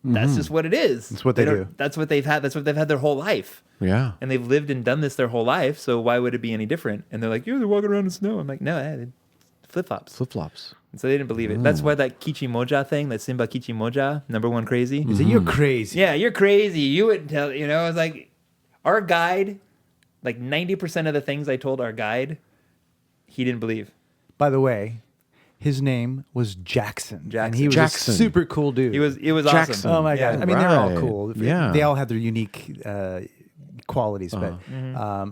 That's just what it is. That's what they do. That's what they've had. That's what they've had their whole life. Yeah. And they've lived and done this their whole life. So why would it be any different? And they're like, they're walking around in snow. I'm like, no, flip flops. Flip flops. And so they didn't believe it. That's why that Kichimoja thing, that Simba Kichimoja, number one crazy. He said, "You're crazy." Yeah, you're crazy. You wouldn't tell. It's like our guide. Like 90% of the things I told our guide, he didn't believe. By the way, his name was Jackson. And he was Jackson. a super cool dude. It was Jackson. awesome. Oh my Yeah. god! I mean, they're all Right. cool. Yeah. They all had their unique qualities, but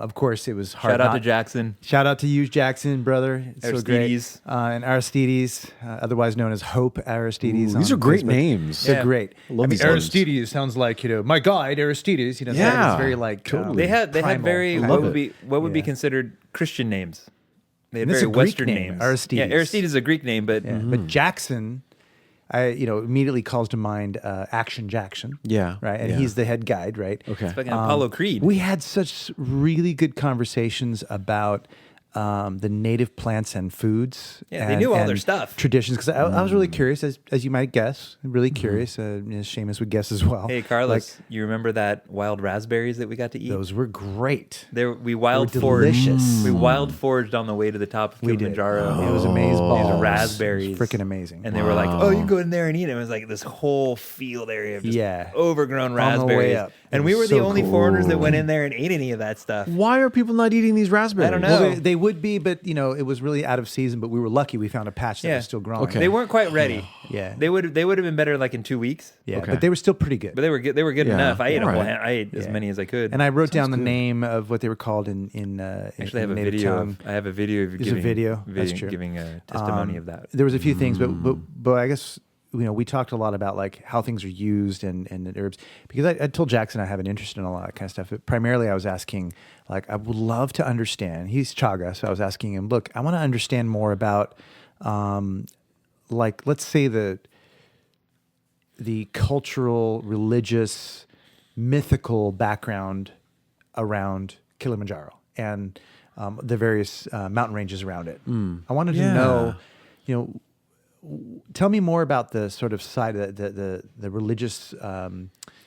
of course, it was hard. Shout out to not- Jackson. Shout out to you, Jackson, brother. It's so great. Aristides. And Aristides, otherwise known as Hope Aristides. Ooh, these on are great Facebook. names. They're Yeah. great. Love I mean, these names. Aristides sounds like my guide Aristides. Yeah, it's very like totally. They had primal. very I what love would it. be Yeah. considered Christian names. They had And this very is a Greek Western name, names. Aristides. Yeah, Aristides is a Greek name, but Yeah. But Jackson, immediately calls to mind Action Jackson. Yeah, Right. And yeah. he's the head guide, right? Okay. fucking Apollo Creed. We had such really good conversations about the native plants and foods. Yeah, they knew all their stuff. Traditions. Because I was really curious, as you might guess, really curious. Seamus would guess as well. Hey Carlos, you remember that wild raspberries that we got to eat? Those were great. We wild They were foraged. delicious. We wild foraged on the way to the top of We did. Kilimanjaro. It was amazing. These balls. raspberries, Freaking amazing. And they were like, "Oh, you can go in there and eat it." It was like this whole field area of just Yeah. overgrown On the way raspberries. up. And It we was were the so only cool. foreigners that went in there and ate any of that stuff. Why are people not eating these raspberries? I don't know. Well, they would be, but it was really out of season. But we were lucky; we found a patch that Yeah. was still growing. Okay. They weren't quite ready. Yeah. They would have been better like in 2 weeks. Yeah, Okay. but they were still pretty good. But they were good. They were good Yeah. enough. I ate All right. I ate as Yeah. many as I could. And I wrote down the good. name of what they were called in actually have a native video. tongue. I have a video of There's a giving video. That's true. giving a testimony of that. There was a few things, but I guess we talked a lot about like how things are used and the herbs, because I told Jackson I have an interest in a lot of that kind of stuff. But primarily, I was asking, like, I would love to understand. He's Chaga, so I was asking him, look, I want to understand more about, like, let's say the cultural, religious, mythical background around Kilimanjaro and the various mountain ranges around it. I wanted to know, tell me more about the sort of side of the religious,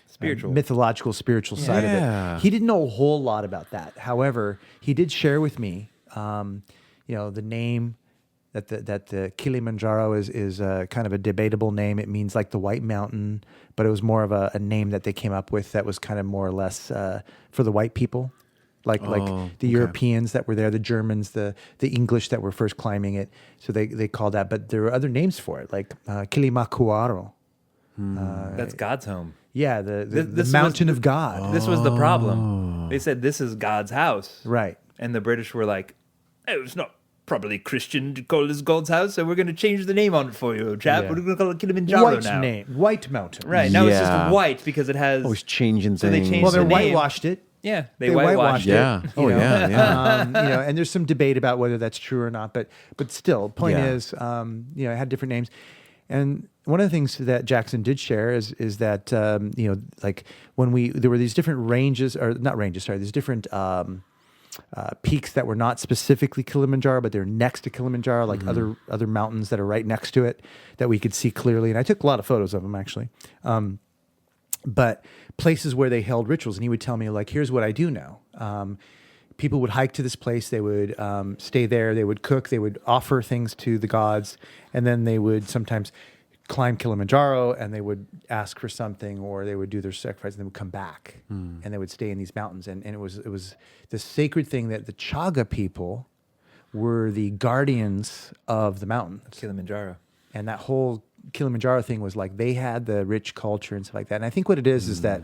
Spiritual. mythological, spiritual side of Yeah. it. He didn't know a whole lot about that. However, he did share with me, the name that the Kilimanjaro is kind of a debatable name. It means like the White Mountain, but it was more of a name that they came up with that was kind of more or less for the white people. Like the okay. Europeans that were there, the Germans, the English that were first climbing it. So they called that, but there were other names for it, like Kilimanjaro. That's God's home. Yeah, the This mountain was- of God. This was the problem. They said this is God's house, Right. and the British were like, "Oh, it's not properly Christian to call this God's house, so we're going to change the name on it for you, chap. Yeah. We're going to call it Kilimanjaro White now." name, White Mountain. Right now it's Yeah. just white because it has. Always changing So they things. changed Well, they the name. whitewashed it. Yeah, they They whitewashed it. yeah. Oh, you know? yeah. And there's some debate about whether that's true or not, but still, point Yeah. is, it had different names, and one of the things that Jackson did share is that like when there were these different ranges, or not ranges, sorry, these different peaks that were not specifically Kilimanjaro, but they're next to Kilimanjaro, like other mountains that are right next to it that we could see clearly. And I took a lot of photos of them, actually. But places where they held rituals, and he would tell me, like, here's what I do know. People would hike to this place. They would stay there. They would cook. They would offer things to the gods. And then they would sometimes climb Kilimanjaro, and they would ask for something, or they would do their sacrifice, and they would come back. And they would stay in these mountains. And it was the sacred thing that the Chaga people were the guardians of the mountain. Kilimanjaro. And that whole Kilimanjaro thing was like they had the rich culture and stuff like that. And I think what it is that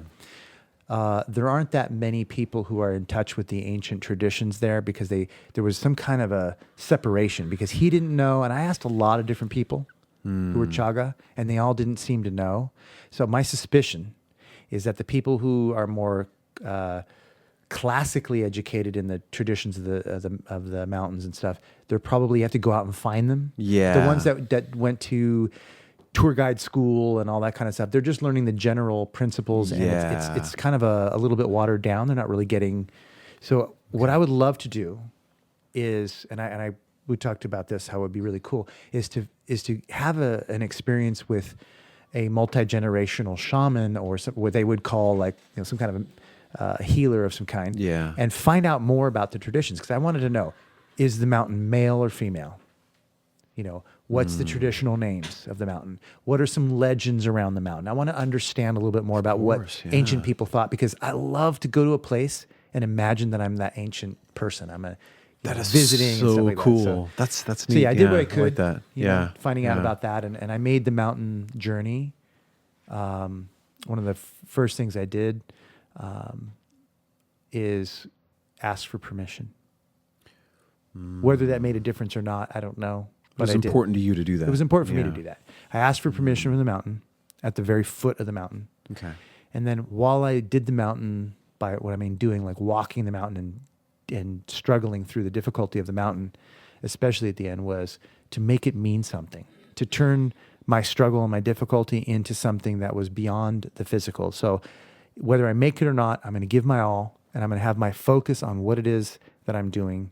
there aren't that many people who are in touch with the ancient traditions there, because there was some kind of a separation, because he didn't know. And I asked a lot of different people who were Chaga, and they all didn't seem to know. So my suspicion is that the people who are more classically educated in the traditions of the mountains and stuff, they're probably, you have to go out and find them. Yeah. The ones that went to tour guide school and all that kind of stuff, they're just learning the general principles, and it's kind of a little bit watered down. They're not really getting. So what I would love to do is, and we talked about this, how it would be really cool, is to have an experience with a multi-generational shaman, or what they would call, like, some kind of a healer of some kind, and find out more about the traditions. Because I wanted to know, is the mountain male or female? What's the traditional names of the mountain? What are some legends around the mountain? I want to understand a little bit more about what ancient people thought, because I love to go to a place and imagine that I'm that ancient person. I'm visiting. So and stuff like cool. That. That's neat. So I did what I could. I like that. Finding out about that, and I made the mountain journey. One of the first things I did is ask for permission. Whether that made a difference or not, I don't know. But it was important to you to do that. It was important for me to do that. I asked for permission from the mountain at the very foot of the mountain. Okay. And then while I did the mountain, by what I mean doing, like walking the mountain and struggling through the difficulty of the mountain, especially at the end, was to make it mean something, to turn my struggle and my difficulty into something that was beyond the physical. So whether I make it or not, I'm going to give my all, and I'm going to have my focus on what it is that I'm doing.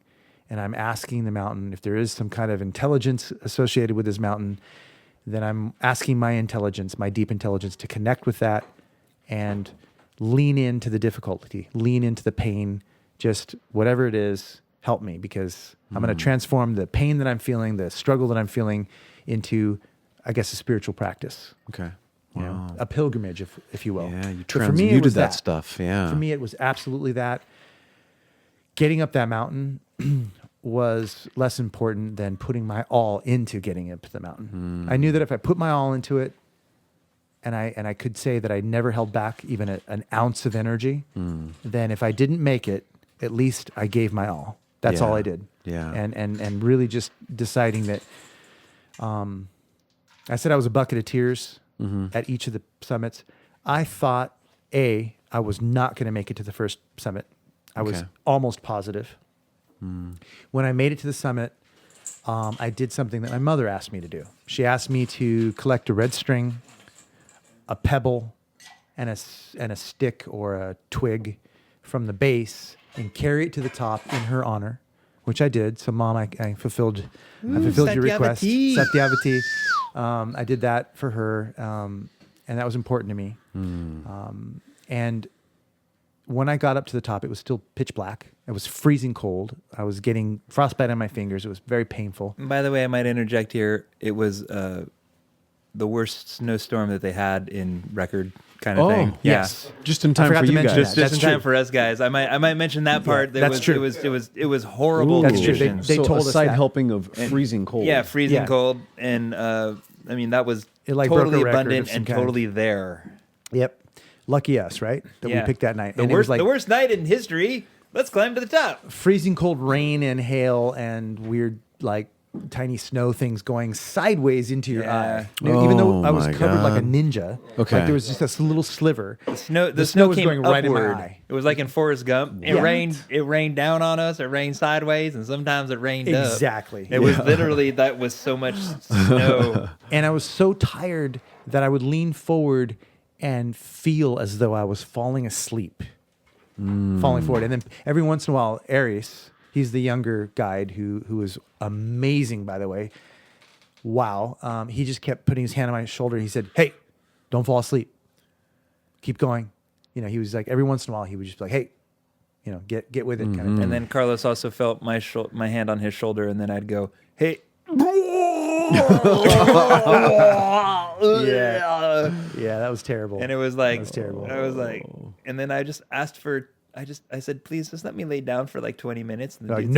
And I'm asking the mountain if there is some kind of intelligence associated with this mountain. Then I'm asking my intelligence, my deep intelligence, to connect with that and lean into the difficulty, lean into the pain, just whatever it is, help me, because I'm going to transform the pain that I'm feeling, the struggle that I'm feeling, into, I guess, a spiritual practice. Okay. Wow. A pilgrimage, if you will. Yeah, you So for me, it transmuted was that stuff. Yeah. For me, it was absolutely that. Getting up that mountain was less important than putting my all into getting up the mountain. I knew that if I put my all into it, and I could say that I never held back even an ounce of energy, then if I didn't make it, at least I gave my all. That's all I did. Yeah. And really just deciding that, I said I was a bucket of tears at each of the summits. I thought, I was not going to make it to the first summit. I was almost positive. When I made it to the summit, I did something that my mother asked me to do. She asked me to collect a red string, a pebble, and a stick or a twig from the base and carry it to the top in her honor, which I did. So, Mom, I fulfilled your request. Satyavati. I did that for her, and that was important to me. And when I got up to the top, it was still pitch black. It was freezing cold. I was getting frostbite on my fingers. It was very painful. By the way, I might interject here. It was the worst snowstorm that they had in record kind of thing. Yes. Just in time for you guys. Just in time for us guys. I might mention that part. That's true. It was horrible That's true. conditions. They told a us side that. helping of freezing cold. Yeah, freezing Yeah. cold, and I mean that was It, like, broke a totally record of abundant some and kind. totally there. Yep. Lucky us, right? That we picked that night. The And it was like the worst night in history. Let's climb to the top. freezing cold rain and hail and weird, like, tiny snow things going sideways into your eye. Even though I was my covered like a God. ninja, Okay. like there was just this little sliver. The snow was came going right in my upward. eye. It was like in Forrest Gump. It Yeah. rained. It rained down on us. It rained sideways, and sometimes it rained up. Exactly. It was literally that was so much snow. And I was so tired that I would lean forward and feel as though I was falling asleep. falling forward. And then every once in a while, Aries, he's the younger guide who was amazing, by the way. Wow. He just kept putting his hand on my shoulder. He said, "Hey, don't fall asleep. Keep going." You know, he was like, every once in a while, he would just be like, "Hey, you know, get with it," kind of thing. And then Carlos also felt my hand on his shoulder, and then I'd go, "Hey." Yeah, that was terrible. And it was like, That was terrible. I was like, and then I just asked for, I said, "Please just let me lay down for like 20 minutes." And the Like, dude's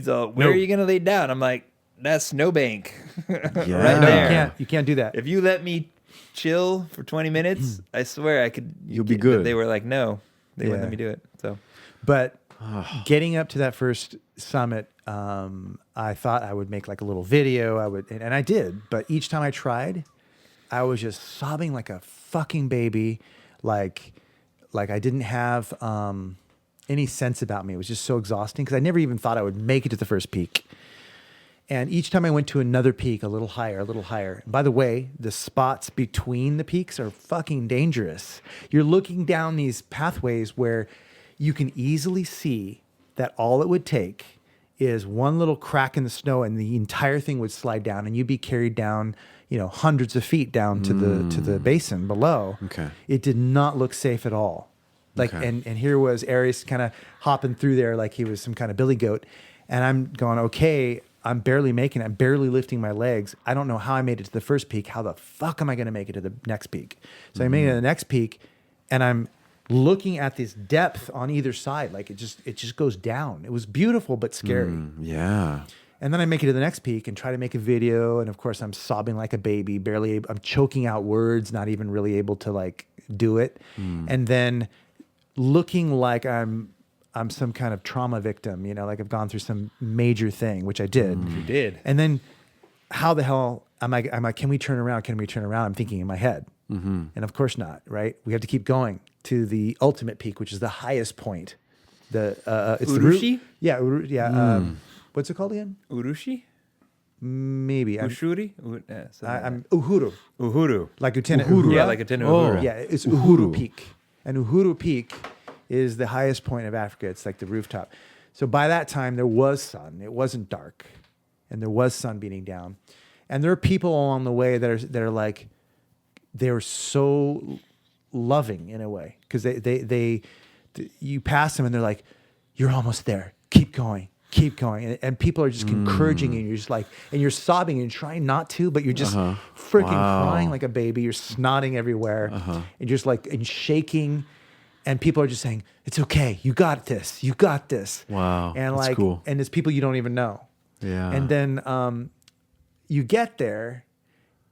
no. all, "Where No. are you going to lay down?" I'm like, "That's Snowbank." Yeah. Right No, there. you can't do that. If you let me chill for 20 minutes, I swear I could. You'll be good. They were like, no, they wouldn't Yeah. let me do it. So But getting up to that first summit, I thought I would make like a little video. And I did. But each time I tried, I was just sobbing like a fucking baby. Like I didn't have any sense about me. It was just so exhausting because I never even thought I would make it to the first peak. And each time I went to another peak, a little higher, a little higher. And by the way, the spots between the peaks are fucking dangerous. You're looking down these pathways where you can easily see that all it would take is one little crack in the snow and the entire thing would slide down and you'd be carried down, you know, hundreds of feet down to the basin below. Okay. It did not look safe at all. Like, Okay. and here was Aries kind of hopping through there like he was some kind of billy goat. And I'm going, okay, I'm barely making it. I'm barely lifting my legs. I don't know how I made it to the first peak. How the fuck am I going to make it to the next peak? So I made it to the next peak and I'm looking at this depth on either side. Like it just goes down. It was beautiful, but scary. Yeah. And then I make it to the next peak and try to make a video. And of course I'm sobbing like a baby, I'm choking out words, not even really able to like do it. And then looking like I'm some kind of trauma victim, you know, like I've gone through some major thing, which I did. you did. And then how the hell am I, can we turn around? Can we turn around? I'm thinking in my head. And of course not, right? We have to keep going to the ultimate peak, which is the highest point. It's Urushi? What's it called again? Urushi? Maybe. Ushuri? I'm Uhuru. Uhuru. Like Lieutenant Uhuru. Uhura. Yeah, like Lieutenant Oh. Uhuru. Yeah, it's Uhuru Peak. And Uhuru Peak is the highest point of Africa. It's like the rooftop. So by that time, there was sun. It wasn't dark. And there was sun beating down. And there are people along the way that are like, they're so loving in a way. Because you pass them and they're like, "You're almost there. Keep going. Keep going." And people are just encouraging you. You're just like, and you're sobbing and trying not to, but you're just freaking crying like a baby. You're snotting everywhere. And you're just like, and shaking. And people are just saying, "It's okay. You got this. You got this." Wow, And that's like, cool. and it's people you don't even know. Yeah. And then you get there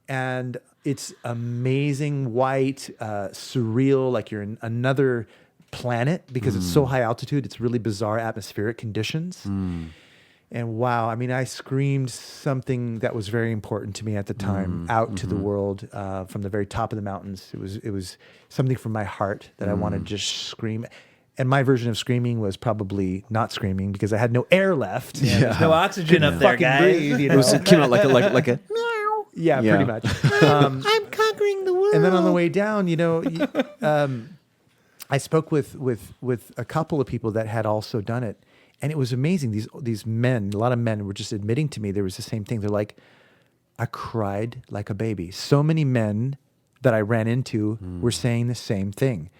and it's amazing, white, surreal, like you're in another planet because it's so high altitude. It's really bizarre atmospheric conditions. And wow, I mean, I screamed something that was very important to me at the time out to the world from the very top of the mountains. It was something from my heart that I wanted to just scream. And my version of screaming was probably not screaming because I had no air left. Yeah. There's no oxygen up there, Fucking guys. breathe, you know? It came out like a Yeah, Yeah. pretty much. I'm conquering the world. And then on the way down, you know, I spoke with a couple of people that had also done it, and it was amazing. These men, a lot of men, were just admitting to me there was the same thing. They're like, "I cried like a baby." So many men that I ran into were saying the same thing.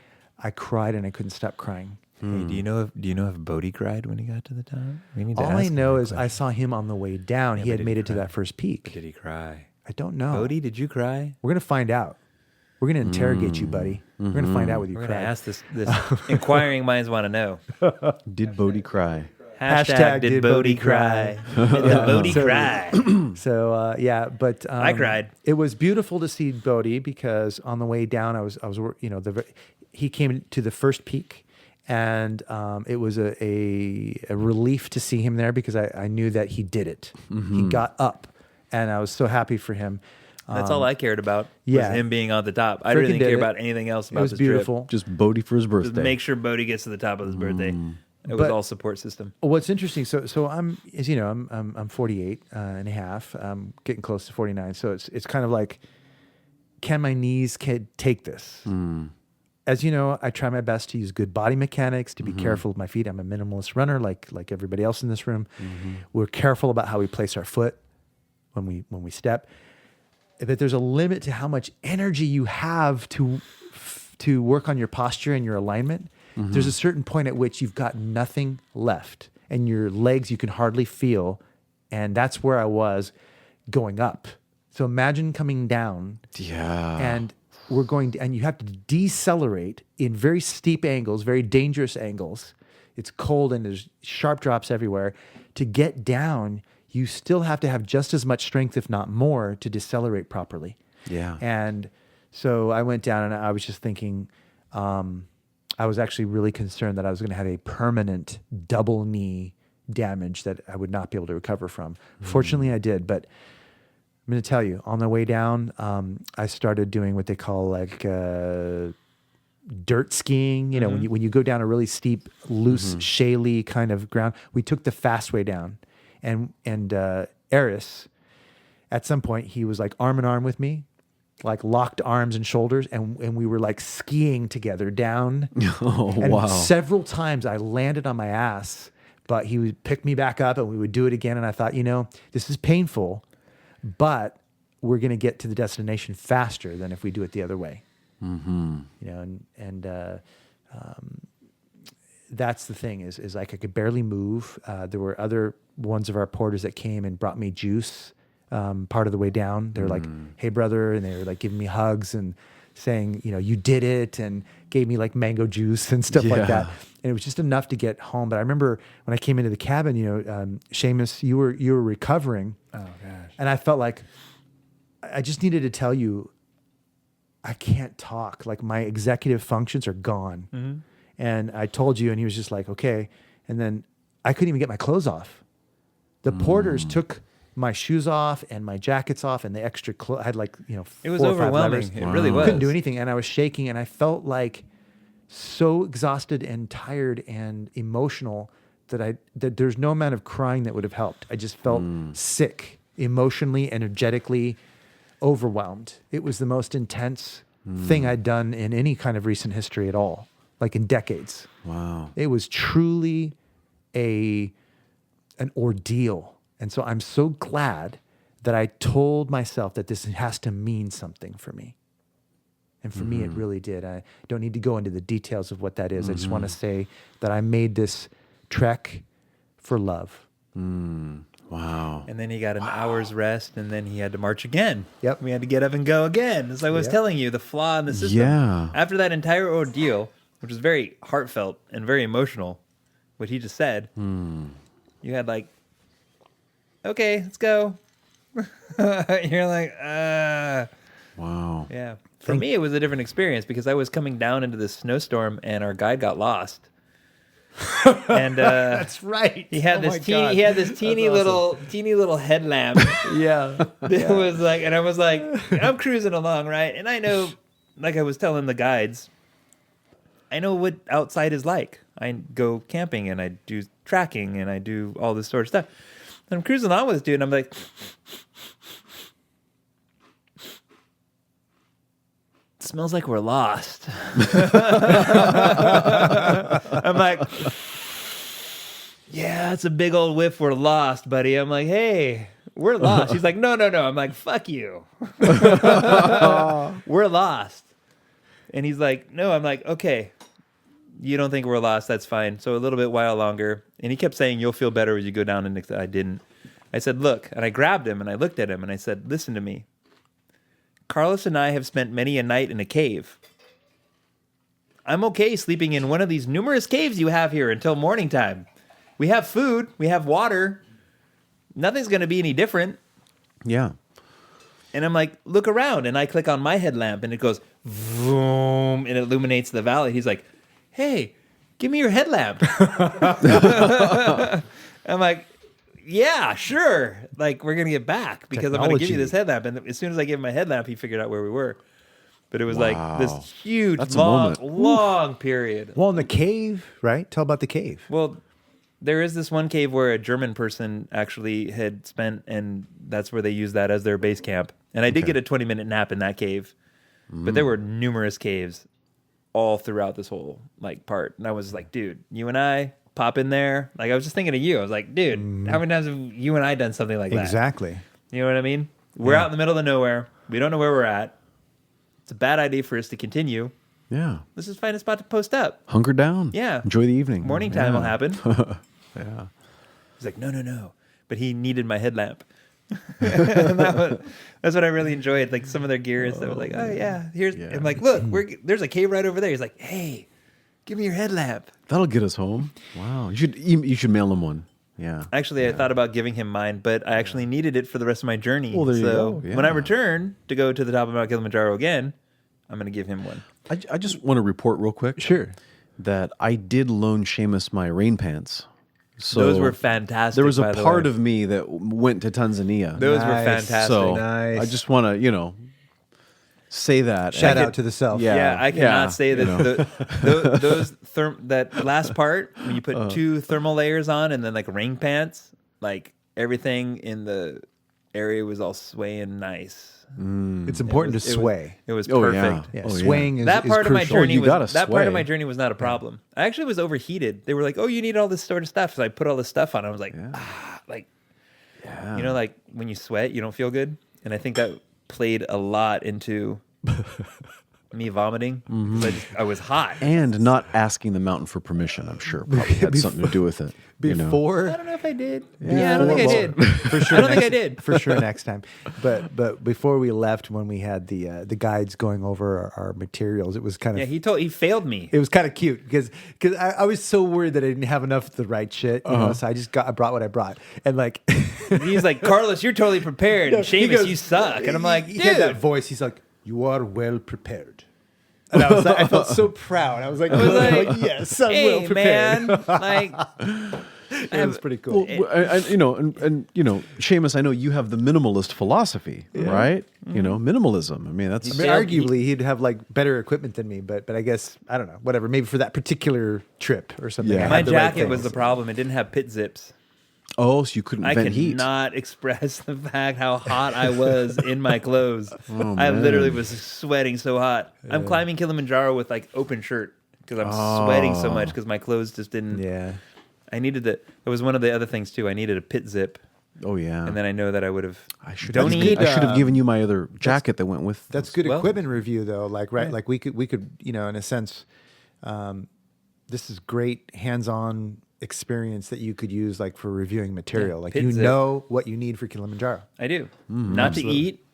I cried and I couldn't stop crying. Hey, do you know if Bodhi cried when he got to the top? We need to All ask I him know that is I question. saw him on the way down. Yeah, He but had did made he it to cry? that first peak. Did he cry? I don't know. Bodhi, did you cry? We're gonna find out. We're gonna interrogate you, buddy. We're gonna find out whether you We're cried. gonna ask this inquiring minds want to know. Did Bodhi cry? Hashtag did Bodhi cry? Did Bodhi So- cry? So yeah, but I cried. It was beautiful to see Bodhi because on the way down, I was you know he came to the first peak, and it was a relief to see him there because I knew that he did it. He got up, and I was so happy for him. That's all I cared about. yeah. Was him being on the top. I Freaking really didn't did care it. about anything else It about was this beautiful. Just Bodhi for his trip. Just birthday. make sure Bodhi gets to the top of his birthday. It was But- all support system. What's interesting, so I'm, as you know, I'm 48 and a half, getting close to 49. So it's kind of like, can my knees take this? as you know, I try my best to use good body mechanics, to be careful with my feet. I'm a minimalist runner, like everybody else in this room. We're careful about how we place our foot when we step. But there's a limit to how much energy you have to work on your posture and your alignment. There's a certain point at which you've got nothing left, and your legs you can hardly feel, and that's where I was going up. So imagine coming down. Yeah. And and you have to decelerate in very steep angles, very dangerous angles. It's cold and there's sharp drops everywhere. To get down, you still have to have just as much strength, if not more, to decelerate properly. Yeah. And so I went down and I was just thinking, I was actually really concerned that I was going to have a permanent double knee damage that I would not be able to recover from. Fortunately, I did, but I'm going to tell you, on the way down, I started doing what they call like dirt skiing. You know, when you go down a really steep, loose, shaly kind of ground. We took the fast way down, and Eris, at some point, he was like arm in arm with me, like locked arms and shoulders, and we were like skiing together down. Oh, and wow. several times I landed on my ass, but he would pick me back up, and we would do it again. And I thought, this is painful, but we're going to get to the destination faster than if we do it the other way. That's the thing is like I could barely move. There were other ones of our porters that came and brought me juice part of the way down. They're like, hey, brother. And they were like giving me hugs and saying, you did it, and gave me like mango juice and stuff like that. And it was just enough to get home. But I remember when I came into the cabin, Seamus, you were recovering. Oh gosh. And I felt like I just needed to tell you, I can't talk. Like my executive functions are gone. And I told you, and he was just like, okay. And then I couldn't even get my clothes off. The porters took my shoes off and my jackets off, and the extra clothes. I had like, It was 4 or 5 overwhelming. levers. It really was. Couldn't do anything. And I was shaking, and I felt like so exhausted and tired and emotional that there's no amount of crying that would have helped. I just felt sick, emotionally, energetically overwhelmed. It was the most intense thing I'd done in any kind of recent history at all, like in decades. Wow. It was truly an ordeal. And so I'm so glad that I told myself that this has to mean something for me. And for me, it really did. I don't need to go into the details of what that is. I just want to say that I made this trek for love. Wow. And then he got an hour's rest, and then he had to march again. Yep. We had to get up and go again. As I was telling you, the flaw in the system. Yeah. After that entire ordeal, which was very heartfelt and very emotional, what he just said, you had like, okay, let's go. You're like, Wow. yeah. For me, it was a different experience because I was coming down into this snowstorm, and our guide got lost. And That's right. he had this teeny little headlamp. Yeah. It was like, and I was like, I'm cruising along, right? And I know, like I was telling the guides, I know what outside is like. I go camping and I do tracking and I do all this sort of stuff. And I'm cruising along with this dude, and I'm like, it smells like we're lost. I'm like, yeah, it's a big old whiff. We're lost, buddy. I'm like, hey, we're lost. He's like, no. I'm like, fuck you. We're lost. And he's like, no. I'm like, okay, you don't think we're lost. That's fine. So a little bit while longer. And he kept saying, you'll feel better as you go down. And I didn't. I said, look. And I grabbed him and I looked at him and I said, listen to me. Carlos and I have spent many a night in a cave. I'm okay sleeping in one of these numerous caves you have here until morning time. We have food. We have water. Nothing's going to be any different. Yeah. And I'm like, look around. And I click on my headlamp and it goes, vroom, and it illuminates the valley. He's like, hey, give me your headlamp. I'm like, yeah, sure. Like, we're going to get back because I'm going to give you this headlamp. And as soon as I gave him my headlamp, he figured out where we were. But it was like this huge, That's long period. Well, in the cave, right? Tell about the cave. Well, there is this one cave where a German person actually had spent, and that's where they used that as their base camp. And I did get a 20-minute nap in that cave. But there were numerous caves all throughout this whole like part. And I was like, dude, you and I pop in there. Like I was just thinking of you. I was like, dude, how many times have you and I done something like that? Exactly. You know what I mean? We're out in the middle of nowhere. We don't know where we're at. It's a bad idea for us to continue. Yeah. Let's just find a spot to post up. Hunker down. Yeah. Enjoy the evening. Morning time will happen. Yeah. He's like, no. But he needed my headlamp. And that's what I really enjoyed. Like some of their gear is that was like, oh yeah, here's. Yeah. I'm like, look, there's a cave right over there. He's like, hey, give me your headlamp. That'll get us home. Wow. You should mail him one. Yeah. Actually, I thought about giving him mine, but I actually needed it for the rest of my journey. Well, there you so go. Yeah. when I return to go to the top of Mount Kilimanjaro again, I'm going to give him one. I just want to report real quick. Sure. That I did loan Seamus my rain pants. So Those were fantastic. there was by a the part way. of me that went to Tanzania. Those were Nice. fantastic. So Nice. I just want to, say that. Shout And- out to the self. Yeah, I cannot say that you know. that last part when you put two thermal layers on and then like rain pants, like everything in the area was all swaying nice. It's important to sway. It was Oh, perfect. yeah. Yeah, Oh, yeah. swaying is That is part of my crucial. journey you was gotta that part of sway. my journey was not a problem. I actually was overheated. They were like, "Oh, you need all this sort of stuff." So I put all this stuff on. I was like, like when you sweat, you don't feel good, and I think that played a lot into me vomiting. I was hot. And not asking the mountain for permission, I'm sure, probably had something to do with it. you know. Before I don't know if I did. Yeah, I don't think I did. For sure. I don't think I did. For sure next time. But before we left, when we had the guides going over our materials, it was kind of Yeah, he failed me. it was kind of cute because I was so worried that I didn't have enough of the right shit. You know, so I brought what I brought, and like He's like, Carlos, you're totally prepared. And he Seamus, goes- you suck. And I'm like, he had that dude. voice. He's like, "You are well prepared." And I was like, I felt so proud. I was like, like, yes, I'm Hey, well prepared. man. Like, It was pretty cool. Seamus, I know you have the minimalist philosophy, right? Minimalism. I mean, that's I mean, arguably, he'd have like better equipment than me, but I guess I don't know. Whatever, maybe for that particular trip or something. Yeah. I my had the right jacket was the things. problem. It didn't have pit zips. so you couldn't I vent heat. cannot express the fact how hot I was in my clothes. Oh, I man. literally was sweating so hot. I'm climbing Kilimanjaro with like open shirt because I'm sweating so much because my clothes just didn't. Yeah. I needed it. It was one of the other things too. I needed a pit zip, Oh yeah. and then I know that I would have. I should Don't have, eat. I should have given you my other jacket that went with. That's good Well- equipment review, though. Like, right? Like we could, in a sense, this is great hands-on experience that you could use, like for reviewing material. Like pit you zip. know what you need for Kilimanjaro. I do not to eat,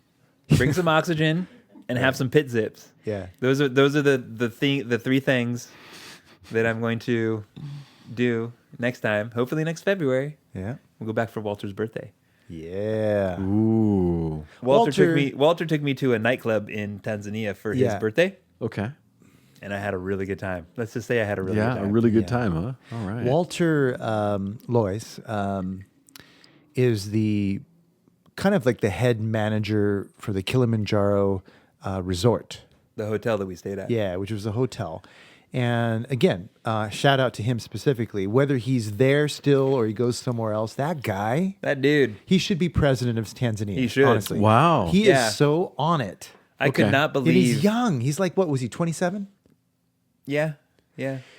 bring some oxygen, and have some pit zips. Yeah. Those are the three things that I'm going to do next time. Hopefully next February. Yeah. We'll go back for Walter's birthday. Yeah. Ooh. Walter took me to a nightclub in Tanzania for his Yeah. birthday, Okay. and I had a really good time. Let's just say I had a really good Yeah, time. a really good Yeah. time, huh? All right. Walter Lois is the kind of like the head manager for the Kilimanjaro resort. The hotel that we stayed at. Yeah, which was a hotel. And again, shout out to him specifically. Whether he's there still or he goes somewhere else, that guy, That dude. he should be president of Tanzania. He should. Honestly. Wow. He Yeah. is so on it. I could Okay. not And believe. he's young. He's like, what was he, 27? Yeah.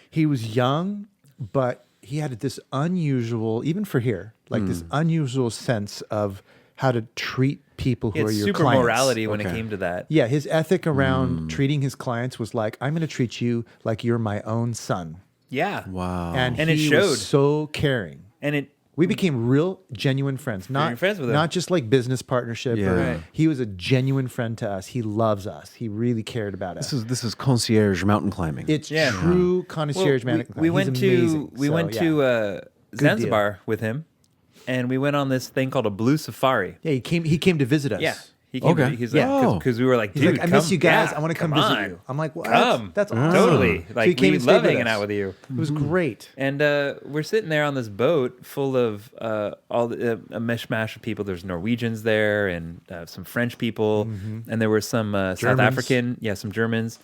He was young, but he had this unusual, even for here, like this unusual sense of how to treat people who He had are your super clients. morality when it Okay. came to that. Yeah, his ethic around treating his clients was like, I'm going to treat you like you're my own son. Yeah. Wow. And And it he showed. was so caring. And it. We became real, genuine friends. Not friends with him. not just like business partnership. Yeah. Or, Right. He was a genuine friend to us. He loves us. He really cared about us. this is concierge mountain climbing. It's Yeah. true concierge Well, man. we went to Zanzibar deal. with him, and we went on this thing called a blue safari. Yeah, he came to visit us. Yeah. He came Okay. he's like, Yeah. because we were like, He's dude, like, I miss come- you guys. yeah, I want to come visit on. you. I'm like, well, Come. that's awesome. Totally. So he Like, came we and stayed love with hanging us. out with you. It was great. And we're sitting there on this boat full of all a mishmash of people. There's Norwegians there and some French people, and there were some South Germans. African, some Germans,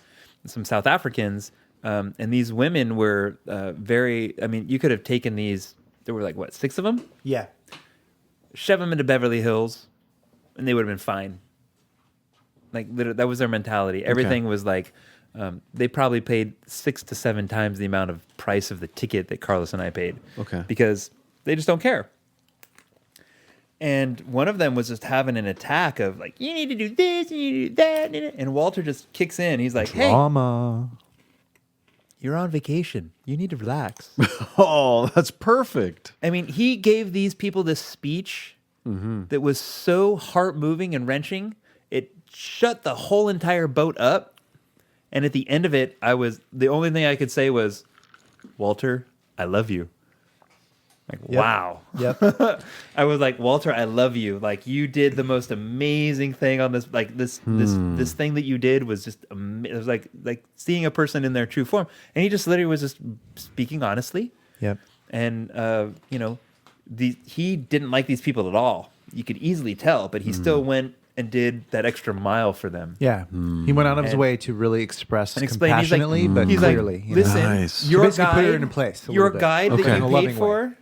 some South Africans, and these women were very. I mean, you could have taken these. There were like what, 6 of them? Yeah. Shove them into Beverly Hills, and they would have been fine. Like literally, that was their mentality. Everything was like they probably paid 6 to 7 times the amount of price of the ticket that Carlos and I paid. Okay. Because they just don't care. And one of them was just having an attack of like, you need to do this, you need to do that. And Walter just kicks in. He's like, hey, Drama. you're on vacation. You need to relax. Oh, that's perfect. I mean, he gave these people this speech that was so heart-moving and wrenching. It shut the whole entire boat up. And at the end of it, the only thing I could say was, Walter, I love you. Like, wow. Yep. I was like, Walter, I love you. Like, you did the most amazing thing on this. Like, this thing that you did was just, it was like seeing a person in their true form. And he just literally was just speaking honestly. Yep. And, he didn't like these people at all. You could easily tell, but he still went and did that extra mile for them. Yeah. He went out of his And- way to really express And explain, he's like, compassionately, but he's like, clearly. you know. listen, Nice. your Basically put her guide, in place a your little bit. guide Okay. that In a you loving paid way. for,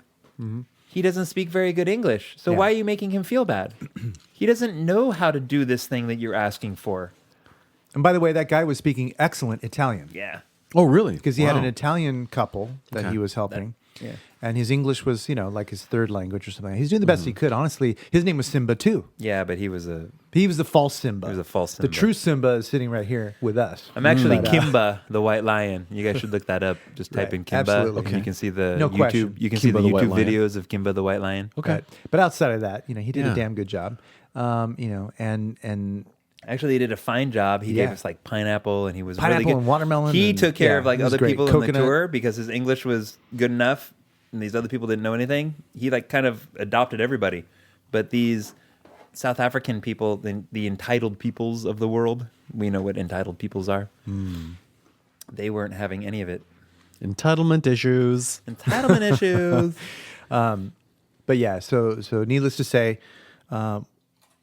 he doesn't speak very good English. So Yeah. why are you making him feel bad? He doesn't know how to do this thing that you're asking for. And by the way, that guy was speaking excellent Italian. Yeah. Oh, really? Because he had Wow. an Italian couple that Okay. he was helping. Yeah. And his English was, like his third language or something. He's doing the best he could, honestly. His name was Simba, too. Yeah, but he was a... He was the false Simba. He was a false The Simba. true Simba is sitting right here with us. I'm actually But, Kimba, the white lion. You guys should look that up. Just type Right. in Kimba. Absolutely. And you can see the No YouTube. question. You can see Kimba the the white YouTube lion. videos of Kimba the white lion. Okay. But outside of that, he did Yeah. a damn good job. And Actually, he did a fine job. He gave Yeah. us like pineapple, and he was Pineapple really good. and watermelon He and- took care yeah, of like he was other great. people in the Coconut. tour because his English was good enough, and these other people didn't know anything. He like kind of adopted everybody, but these South African people, the entitled peoples of the world, we know what entitled peoples are. They weren't having any of it. Entitlement issues. Entitlement issues. But yeah, so needless to say,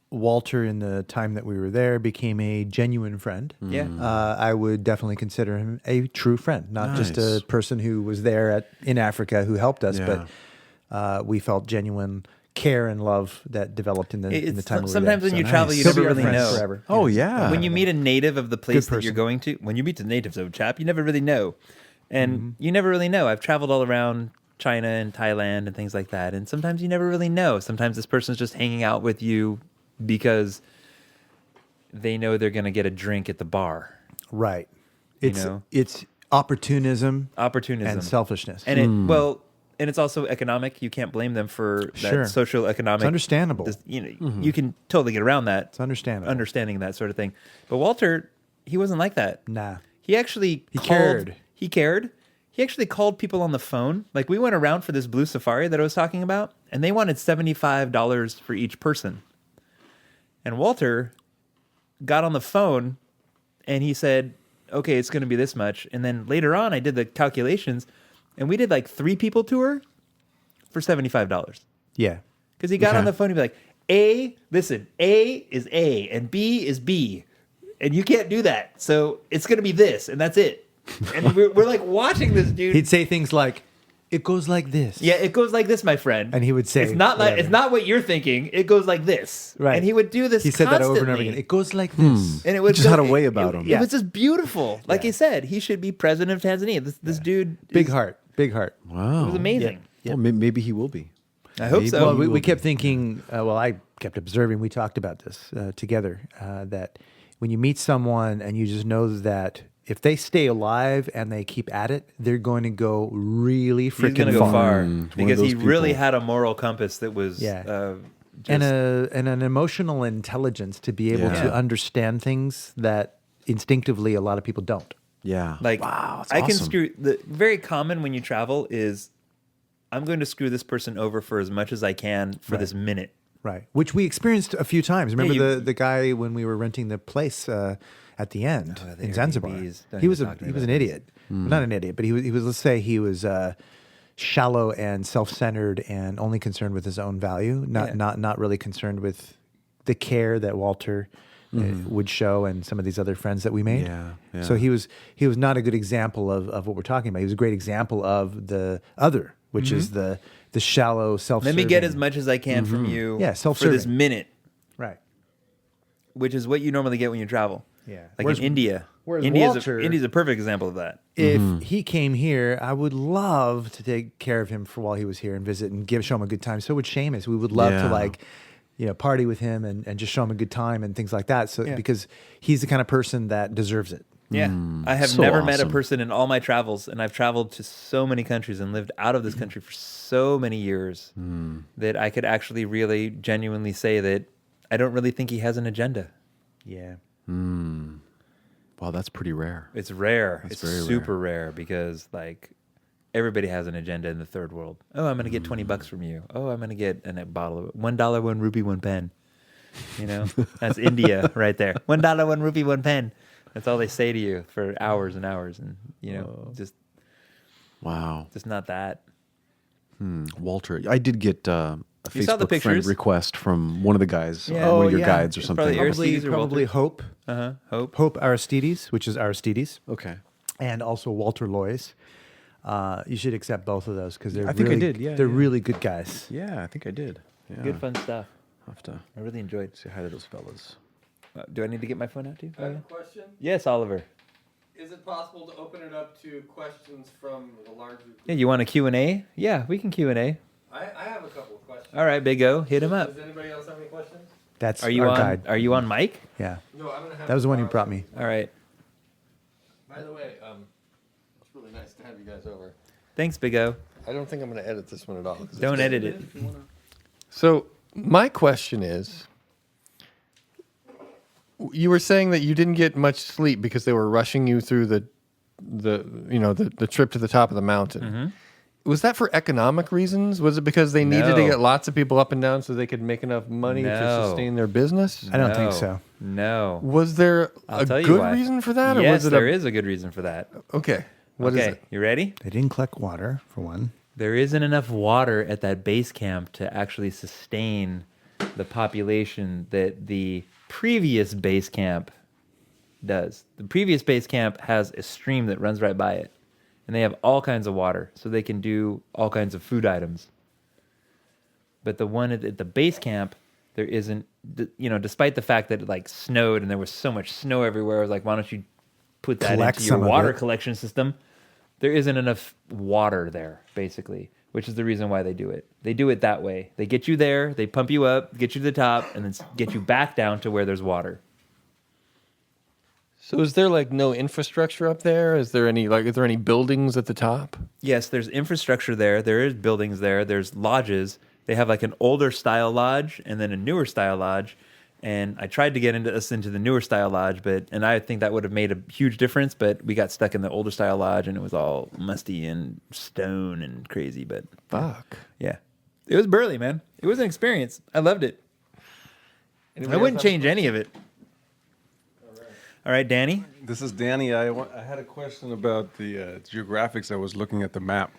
Walter, in the time that we were there, became a genuine friend. Yeah. I would definitely consider him a true friend, not just Nice. a person who was there in Africa who helped us, Yeah. but we felt genuine care and love that developed in the time we were there. Sometimes when you travel, you He'll never be our really friend know. forever. Oh, yeah. When you meet a native of the place that person. you're going to, when you meet the natives of chap, you never really know. And you never really know. I've traveled all around China and Thailand and things like that. And sometimes you never really know. Sometimes this person's just hanging out with you because they know they're going to get a drink at the bar. Right. You It's know? it's opportunism Opportunism. and selfishness. And and it's also economic. You can't blame them for that Sure. social economic. It's understandable. You can totally get around that. It's understandable. Understanding that sort of thing. But Walter, he wasn't like that. Nah. He actually cared. He cared. He actually called people on the phone. Like we went around for this blue safari that I was talking about, and they wanted $75 for each person. And Walter got on the phone and he said, okay, it's going to be this much. And then later on, I did the calculations and we did like 3 people tour for $75. Yeah. Because he got Okay. on the phone and be like, A is A and B is B. And you can't do that. So it's going to be this and that's it. And we're like watching this dude. He'd say things like, "It goes like this." Yeah, it goes like this, my friend. And he would say it's not like whatever. it's not what you're thinking. It goes like this. Right. And he would do this. He said that over and over constantly. again. It goes like this. And it would just had a way about him. It was just beautiful. Like Yeah. he said, he should be president of Tanzania. This dude, Big is- heart. Big heart. Wow. It was amazing. Well, maybe he will be. I hope Maybe so. Well, he we will kept thinking, I kept observing, we talked about this together, that when you meet someone and you just know that if they stay alive and they keep at it, they're going to go really He's going to freaking go far. far One of because he those really people. had a moral compass that was Yeah. just, And an emotional intelligence to be able Yeah. to understand things that instinctively a lot of people don't. Yeah. like wow, that's I can awesome. screw the very common when you travel is I'm going to screw this person over for as much as I can for this minute. Right. Which we experienced a few times. Remember you- the guy when we were renting the place at the end the in Zanzibar? Airbnbs. Don't He was even talk to me he was about an these. idiot. Well, not an idiot, but he was let's say he was shallow and self-centered and only concerned with his own value, not really concerned with the care that Walter would show and some of these other friends that we made. Yeah, yeah. So he was not a good example of what we're talking about. He was a great example of the other, which is the shallow Let self-serving. me get as much as I can from you Yeah, for self-serving. this minute, Right. which is what you normally get when you travel. Yeah. Like Whereas- in India. whereas India's Walter- a perfect example of that. If he came here, I would love to take care of him for while he was here and visit and show him a good time. So would Seamus. We would love to Yeah. party with him and just show him a good time and things like that. So Yeah. because he's the kind of person that deserves it. Yeah. I have so never met a awesome. person in all my travels, and I've traveled to so many countries and lived out of this country for so many years that I could actually really genuinely say that I don't really think he has an agenda. Yeah. Wow, that's pretty rare. It's rare. That's It's very super rare because like everybody has an agenda in the third world. Oh, I'm going to get $20 from you. Oh, I'm going to get a bottle of $1, 1 rupee, 1 pen. You know, that's India right there. $1, 1 rupee, 1 pen. That's all they say to you for hours and hours, and just Wow. not that. Walter, I did get a You saw the Facebook friend pictures? request from one of the guys, Yeah. one Oh, of your yeah. guides or It's something. probably Aristides or Probably Walter. Hope. Hope. Hope Aristides, which is Aristides, Okay. and also Walter Lois. You should accept both of those because they're I think I really, did, yeah, they're yeah. really good guys. Yeah, I think I did. Yeah. Good fun stuff. I'll have to I really enjoyed. say hi to those fellas. Do I need to get my phone out too? I have a question. Yes, Oliver. Is it possible to open it up to questions from the larger group? Yeah, you want a Q&A? Yeah, we can Q&A. I have a couple of questions. All right, Big O, hit him up. Does anybody else have any questions? That's Are you our on? guide. Are you on mic? Yeah, No, I'm gonna have. that was the one who brought me. All right. By the way, it's really nice to have you guys over. Thanks, Big O. I don't think I'm gonna edit this one at all. 'cause it's Don't good. edit it. So my question is, you were saying that you didn't get much sleep because they were rushing you through the trip to the top of the mountain. Was that for economic reasons? Was it because they needed to No. get lots of people up and down so they could make enough money to No. sustain their business? I don't think so. No. Was there I'll a tell you good why. reason for that, or Yes, was it there is a good reason for that. Okay, what is Okay, it? you ready? They didn't collect water for one. There isn't enough water at that base camp to actually sustain the population that the previous base camp does. The previous base camp has a stream that runs right by it, and they have all kinds of water, so they can do all kinds of food items. But the one at the base camp, there isn't, despite the fact that it like snowed and there was so much snow everywhere, I was like, why don't you put that Collect into your some of water it. collection system? There isn't enough water there, basically, which is the reason why they do it. They do it that way. They get you there, they pump you up, get you to the top, and then get you back down to where there's water. So is there like no infrastructure up there? Is there any buildings at the top? Yes, there's infrastructure there. There is buildings there. There's lodges. They have like an older style lodge and then a newer style lodge. And I tried to get into the newer style lodge, and I think that would have made a huge difference. But we got stuck in the older style lodge, and it was all musty and stone and crazy. But Fuck. yeah, it was burly, man. It was an experience. I loved it. I wouldn't change any of it. All right, Danny. This is Danny. I had a question about the geographics. I was looking at the map.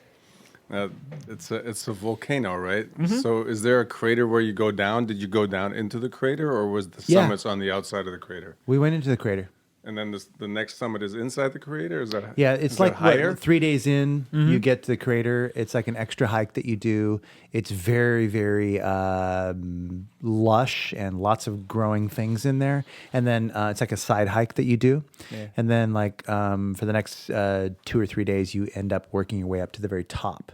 It's a volcano, right? So is there a crater where you go down? Did you go down into the crater, or was the Yeah. summits on the outside of the crater? We went into the crater. And then the next summit is inside the crater? Is that Yeah, is it's that like higher? 3 days in, you get to the crater. It's like an extra hike that you do. It's very, very lush and lots of growing things in there. And then it's like a side hike that you do. Yeah. And then for the next 2 or 3 days, you end up working your way up to the very top.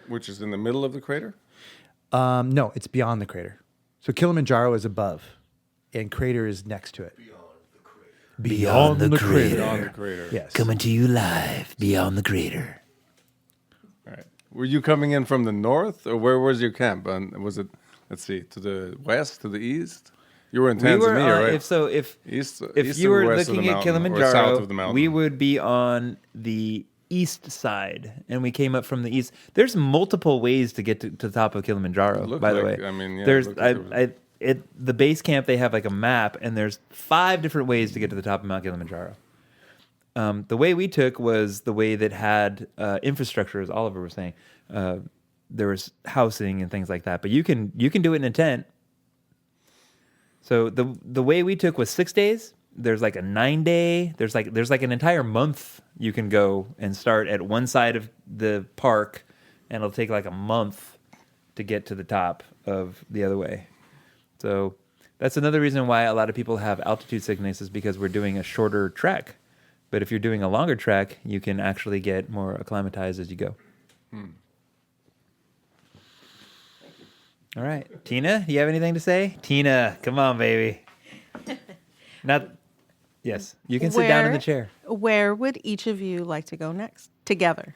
Which is in the middle of the crater? No, it's beyond the crater. So Kilimanjaro is above, and crater is next to it. Beyond the crater. Beyond the crater. Yes. Coming to you live beyond the crater. All right. Were you coming in from the north, or where was your camp? Was it, let's see, to the west, to the east? You were in Tanzania, We were right? if East you or were west of the looking at mountain, or south Kilimanjaro, of the mountain? we would be on the east side, and we came up from the east. There's multiple ways to get to the top of Kilimanjaro. Looked By the like- way, I mean, yeah, it there's looked like there was- at the base camp they have like a map, and there's 5 different ways to get to the top of Mount Kilimanjaro. The way we took was the way that had infrastructure, as Oliver was saying. There was housing and things like that, but you can do it in a tent. So the way we took was 6 days. There's like a 9-day. There's like an entire month you can go and start at one side of the park, and it'll take like a month to get to the top of the other way. So That's another reason why a lot of people have altitude sickness is because we're doing a shorter trek. But if you're doing a longer trek, you can actually get more acclimatized as you go. All right. Tina, do you have anything to say? Tina, come on, baby. Yes, you can sit down in the chair. Where would each of you like to go next together?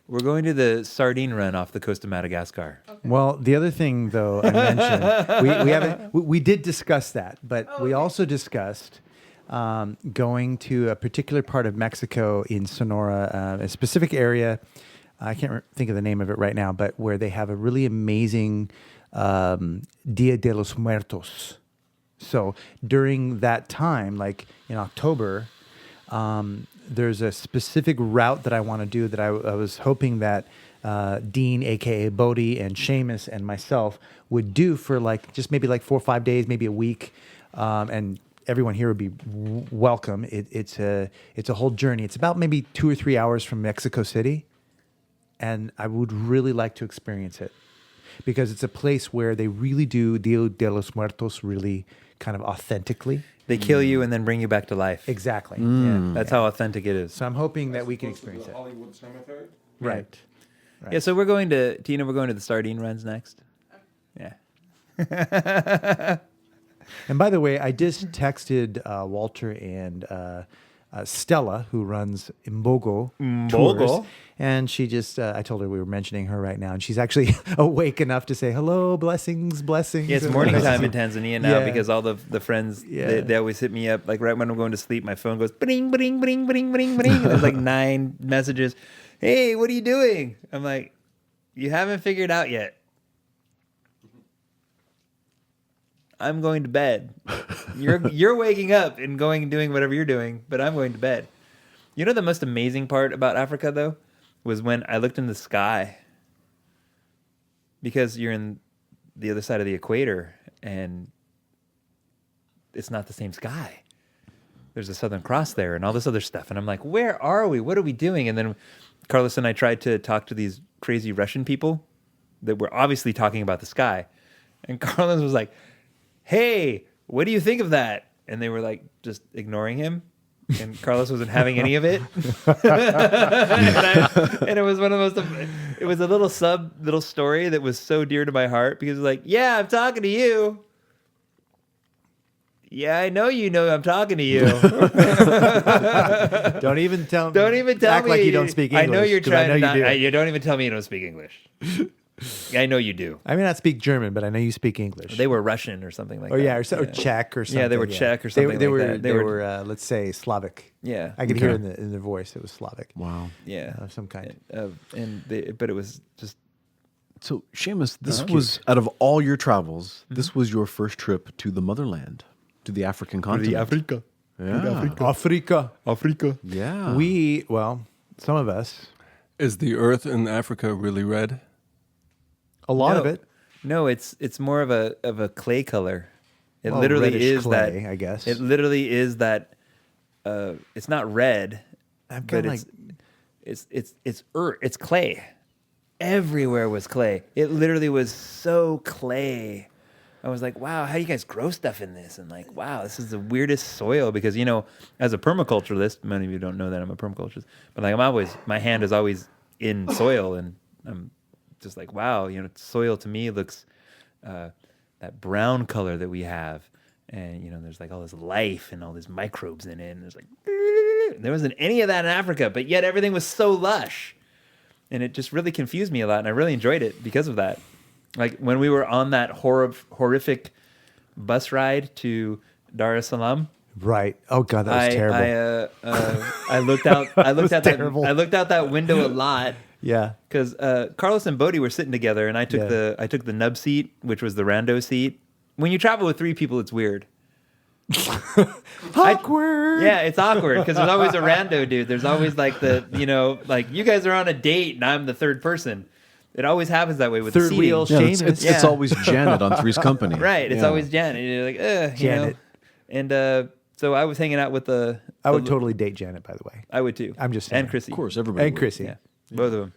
We're going to the sardine run off the coast of Madagascar. Okay. Well, the other thing, though, I mentioned, we did discuss that, but we also discussed going to a particular part of Mexico in Sonora, a specific area. I can't think of the name of it right now, but where they have a really amazing Dia de los Muertos. So during that time, like in October, there's a specific route that I want to do that I was hoping that Dean, aka Bodie, and Seamus and myself would do for like just maybe like 4 or 5 days, maybe a week, and everyone here would be welcome. It's a whole journey. It's about maybe 2 or 3 hours from Mexico City, and I would really like to experience it because it's a place where they really do Dia de los Muertos really kind of authentically. They kill you and then bring you back to life. Exactly. Yeah, that's how authentic it is. So I'm hoping that we can experience it. Hollywood Cemetery? Right. Yeah, so we're going to the sardine runs next. Yeah. And by the way, I just texted Walter and Stella, who runs Imbogo Tours, and she just, I told her we were mentioning her right now, and she's actually awake enough to say, hello, blessings. Yeah, it's morning time in Tanzania now because all the friends, Yeah. they always hit me up. Like right when I'm going to sleep, my phone goes, bring, bring, bring, bring, bring, bring. And there's like 9 messages. Hey, what are you doing? I'm like, you haven't figured out yet. I'm going to bed. You're waking up and doing whatever you're doing, but I'm going to bed. You know the most amazing part about Africa though was when I looked in the sky, because you're in the other side of the equator and it's not the same sky. There's a Southern Cross there and all this other stuff, and I'm like, where are we? What are we doing? And then Carlos and I tried to talk to these crazy Russian people that were obviously talking about the sky, and Carlos was like, hey, what do you think of that? And they were like just ignoring him. And Carlos wasn't having any of it. and it was one of the most, it was a little story that was so dear to my heart because it was like, yeah, I'm talking to you. Yeah, I know I'm talking to you. Don't even tell me. Act like you don't speak English. I know you're trying to not. You do. You don't even tell me you don't speak English. I know you do. I may not speak German, but I know you speak English. They were Russian or something like that. Or Czech or something. Yeah, they were Czech or something like that. They were let's say, Slavic. Yeah. I could hear in their voice it was Slavic. Wow. Yeah. Of some kind. But it was just... So, Seamus, this was, out of all your travels, this was your first trip to the motherland, to the African continent. Africa. Yeah. Africa. Yeah. Some of us. Is the earth in Africa really red? A lot of it. No, it's more of a clay color. It Well, literally reddish is clay, that. I guess. It literally is that. It's not red, but it's earth. It's clay. Everywhere was clay. It literally was so clay. I was like, wow, how do you guys grow stuff in this? And like, wow, this is the weirdest soil because, as a permaculturalist, many of you don't know that I'm a permaculturalist, but like my hand is always in soil, and I'm just like, wow, soil to me looks that brown color that we have. And, there's like all this life and all these microbes in it. And there's like, there wasn't any of that in Africa, but yet everything was so lush. And it just really confused me a lot. And I really enjoyed it because of that. Like when we were on that horrific bus ride to Dar es Salaam. Right. Oh God, that was terrible. I looked out. I looked out terrible. I looked out that window a lot. Yeah. Because Carlos and Bodie were sitting together, and I took the nub seat, which was the rando seat. When you travel with 3 people, it's weird. Awkward. It's awkward because there's always a rando dude. There's always like like you guys are on a date and I'm the third person. It always happens that way with Third the wheel seating. Seamus. It's always Janet on Three's Company. Right. It's always Janet. You're like, Janet. And so I was hanging out with I would totally date Janet, by the way. I would too. I'm just saying. And Chrissy. Of course, everybody And would. Chrissy. Yeah. Both of them.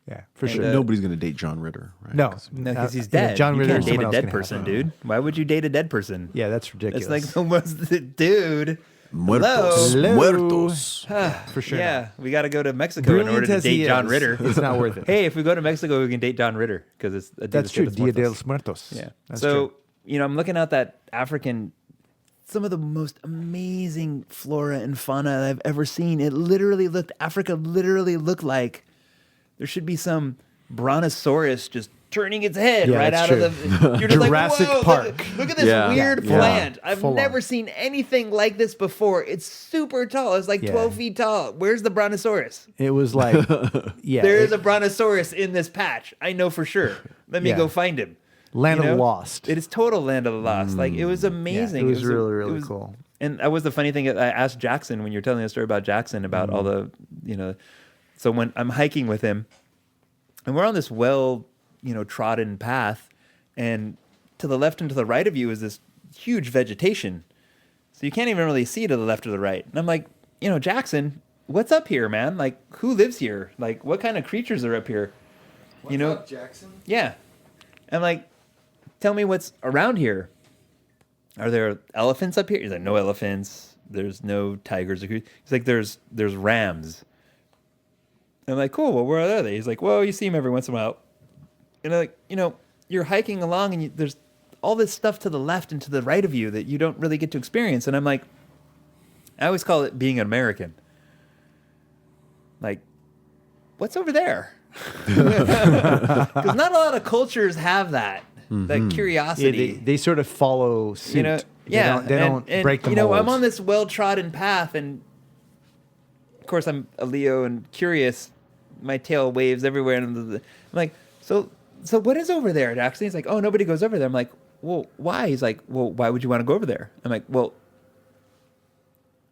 Yeah, for And, sure. Nobody's going to date John Ritter, right? No, No, because he's yeah, dead. John You Ritter can't or date someone a else dead can have person, him. dude. Why would you date a dead person? Yeah, that's ridiculous. It's like almost, dude. Muertos. Hello. Muertos. for sure. Yeah, we got to go to Mexico in order Brilliant to as he date John is, Ritter. it's not worth it. Hey, if we go to Mexico, we can date John Ritter because it's a That's true. Dia de Muertos. los Muertos. Yeah. That's So, true. I'm looking at that African, some of the most amazing flora and fauna I've ever seen. Africa literally looked like there should be some brontosaurus just turning its head Yeah, right that's out of true. the. You're just Jurassic like, whoa, Park. Look at this Yeah. weird Yeah. plant. I've Full never on. seen anything like this before. It's super tall. It's like Yeah. 12 feet tall. Where's the brontosaurus? It was like, yeah, There is a brontosaurus in this patch. I know for sure. Let me Yeah. go find him. Land You of know? Lost. It is total land of the lost. Like it was amazing. it was really it cool. And that was the funny thing. I asked Jackson when you're telling the story about Jackson about all the, So when I'm hiking with him, and we're on this trodden path, and to the left and to the right of you is this huge vegetation, so you can't even really see to the left or the right. And I'm like, Jackson, what's up here, man? Like, who lives here? Like, what kind of creatures are up here? What's up, Jackson? Yeah. I'm like, tell me what's around here. Are there elephants up here? He's like, no elephants. There's no tigers. He's like, there's rams. I'm like, cool. Well, where are they? He's like, well, you see them every once in a while. And I'm like, you're hiking along and there's all this stuff to the left and to the right of you that you don't really get to experience. And I'm like, I always call it being an American. Like, what's over there? Because not a lot of cultures have that curiosity. They sort of follow suit. They don't break the mold. I'm on this well-trodden path, and of course I'm a Leo and curious. My tail waves everywhere, and I'm like, so what is over there, Jackson? He's like, oh, nobody goes over there. I'm like, well, why? He's like, well, why would you want to go over there? I'm like, well,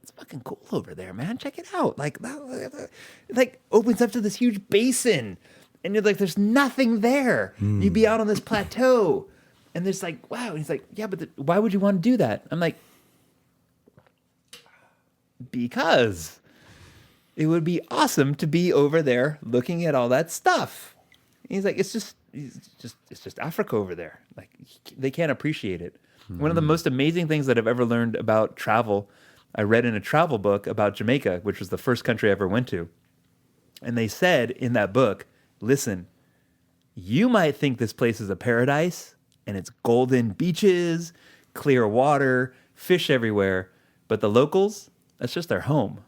it's fucking cool over there, man. Check it out. Like opens up to this huge basin, and you're like, there's nothing there. You'd be out on this plateau, and there's like, wow. And he's like, yeah, but why would you want to do that? I'm like, because it would be awesome to be over there looking at all that stuff. And he's like, it's just Africa over there. Like, they can't appreciate it. One of the most amazing things that I've ever learned about travel, I read in a travel book about Jamaica, which was the first country I ever went to. And they said in that book, listen, you might think this place is a paradise and it's golden beaches, clear water, fish everywhere, but the locals, that's just their home.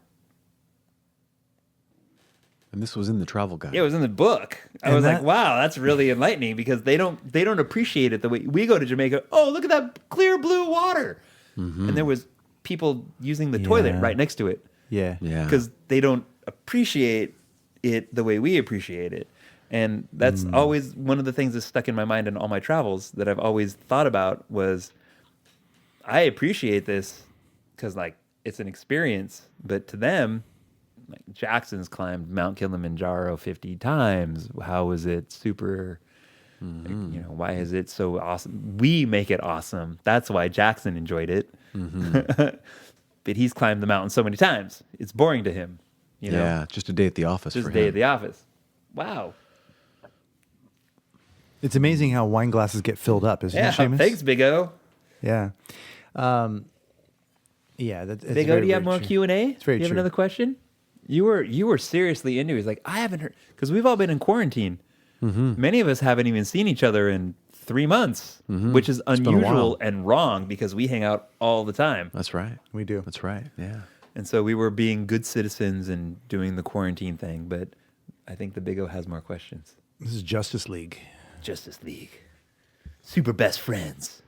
And this was in the travel guide. Yeah, it was in the book. I was like, wow, that's really enlightening because they don't appreciate it the way we go to Jamaica. Oh, look at that clear blue water. And there was people using the toilet right next to it. Yeah. Because they don't appreciate it the way we appreciate it. And that's always one of the things that's stuck in my mind in all my travels that I've always thought about was I appreciate this because like it's an experience, but to them, like Jackson's climbed Mount Kilimanjaro 50 times. How is it super? Why is it so awesome? We make it awesome. That's why Jackson enjoyed it. But he's climbed the mountain so many times. It's boring to him. Yeah, just a day at the office. Just for a day him. at the office. Wow. It's amazing how wine glasses get filled up, isn't it, Seamus? Thanks, Big O. Yeah. That's Big O, do you have more Q&A? It's very Do you have true. another question? You were seriously into it. He's like, I haven't heard, because we've all been in quarantine. Many of us haven't even seen each other in 3 months, which is been a unusual while. and wrong because we hang out all the time. That's right. We do. That's right. Yeah. And so we were being good citizens and doing the quarantine thing. But I think the Big O has more questions. This is Justice League. Justice League. Super best friends.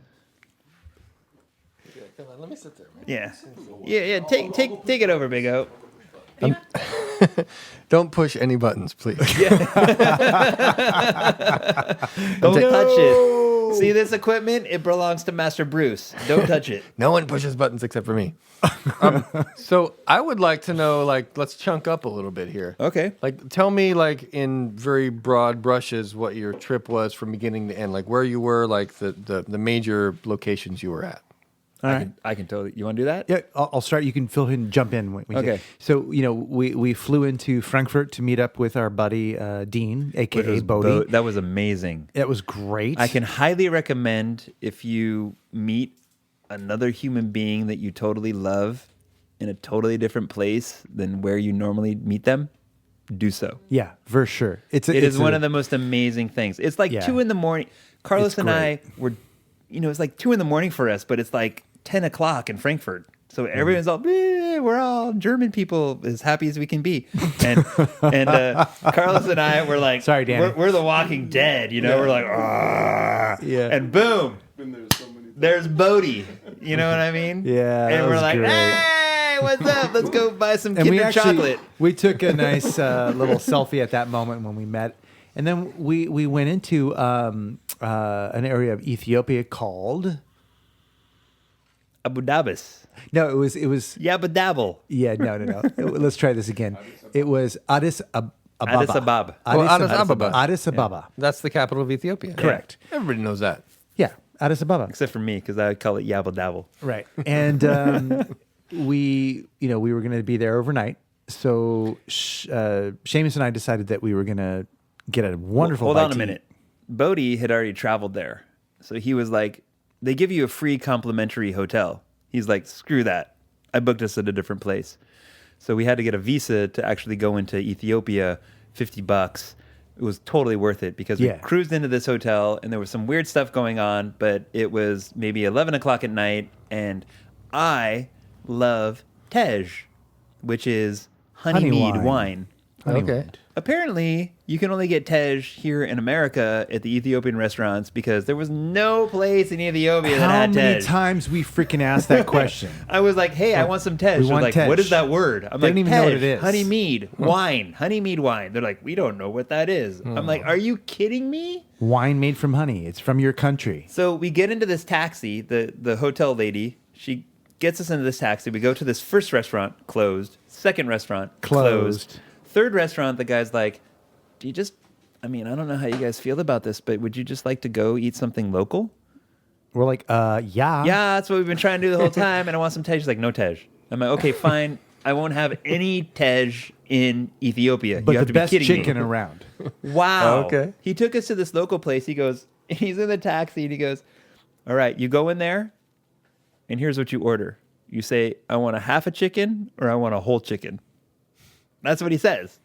Come on, let me sit there, man. Yeah. Take it over, Big O. Don't push any buttons, please. Don't touch it. See this equipment? It belongs to Master Bruce. Don't touch it. No one pushes buttons except for me. So I would like to know, like, let's chunk up a little bit here. Okay. Like, tell me, like, in very broad brushes, what your trip was from beginning to end. Like, where you were, like, the major locations you were at. I can totally. You want to do that? Yeah, I'll start. You can fill in, jump in. When Okay. So we flew into Frankfurt to meet up with our buddy Dean, Which aka was Bodie. That was amazing. It was great. I can highly recommend if you meet another human being that you totally love in a totally different place than where you normally meet them, do so. Yeah, for sure. It is one of the most amazing things. It's like Yeah. 2 a.m. Carlos It's and I were, it's like 2 a.m. for us, but it's like 10 o'clock in Frankfurt. So everyone's all, we're all German people as happy as we can be. And Carlos and I were like, Sorry, Danny. We're the Walking Dead, We're like, Yeah. and boom, there's Bodie. You know what I mean? Yeah, that And we're was like, great. hey, what's up? Let's go buy some And Kinder chocolate. we took a nice little selfie at that moment when we met, and then we went into an area of Ethiopia called. Abu Dhabis. No, it was Yabba dabble. yeah, no. Let's try this again. It was Addis Ababa. Addis Ababa. Addis Ababa. Addis Ababa. That's the capital of Ethiopia. Correct. Everybody knows that. Yeah, Addis Ababa. Except for me, because I call it Yabba dabble. Right. And we were going to be there overnight. So Seamus and I decided that we were going to get a wonderful Hold bite on a to minute. Bodie had already traveled there. So he was like, they give you a free complimentary hotel. He's like, screw that. I booked us at a different place. So we had to get a visa to actually go into Ethiopia, $50. It was totally worth it because we Yeah. cruised into this hotel and there was some weird stuff going on, but it was maybe 11 o'clock at night. And I love Tej, which is honey mead wine. Okay. Apparently, you can only get Tej here in America at the Ethiopian restaurants because there was no place in Ethiopia that How had many Tej. times we freaking asked that question? I was like, hey, I want some Tej. We They're want like, Tej. what is that word? I'm They like, don't even know what Tej, it is. honey mead, wine, honey mead wine. They're like, we don't know what that is. I'm like, are you kidding me? Wine made from honey. It's from your country. So we get into this taxi, the hotel lady, she gets us into this taxi. We go to this first restaurant, closed. Second restaurant, Closed. Third restaurant, the guy's like, do you just, I don't know how you guys feel about this, but would you just like to go eat something local? We're like, yeah. Yeah, that's what we've been trying to do the whole time, and I want some Tej. She's like, no Tej. I'm like, okay, fine. I won't have any Tej in Ethiopia. But you have the to be best kidding chicken me. around. Wow. Okay. He took us to this local place. He goes, he's in the taxi, and he goes, all right, you go in there, and here's what you order. You say, I want a half a chicken, or I want a whole chicken. That's what he says.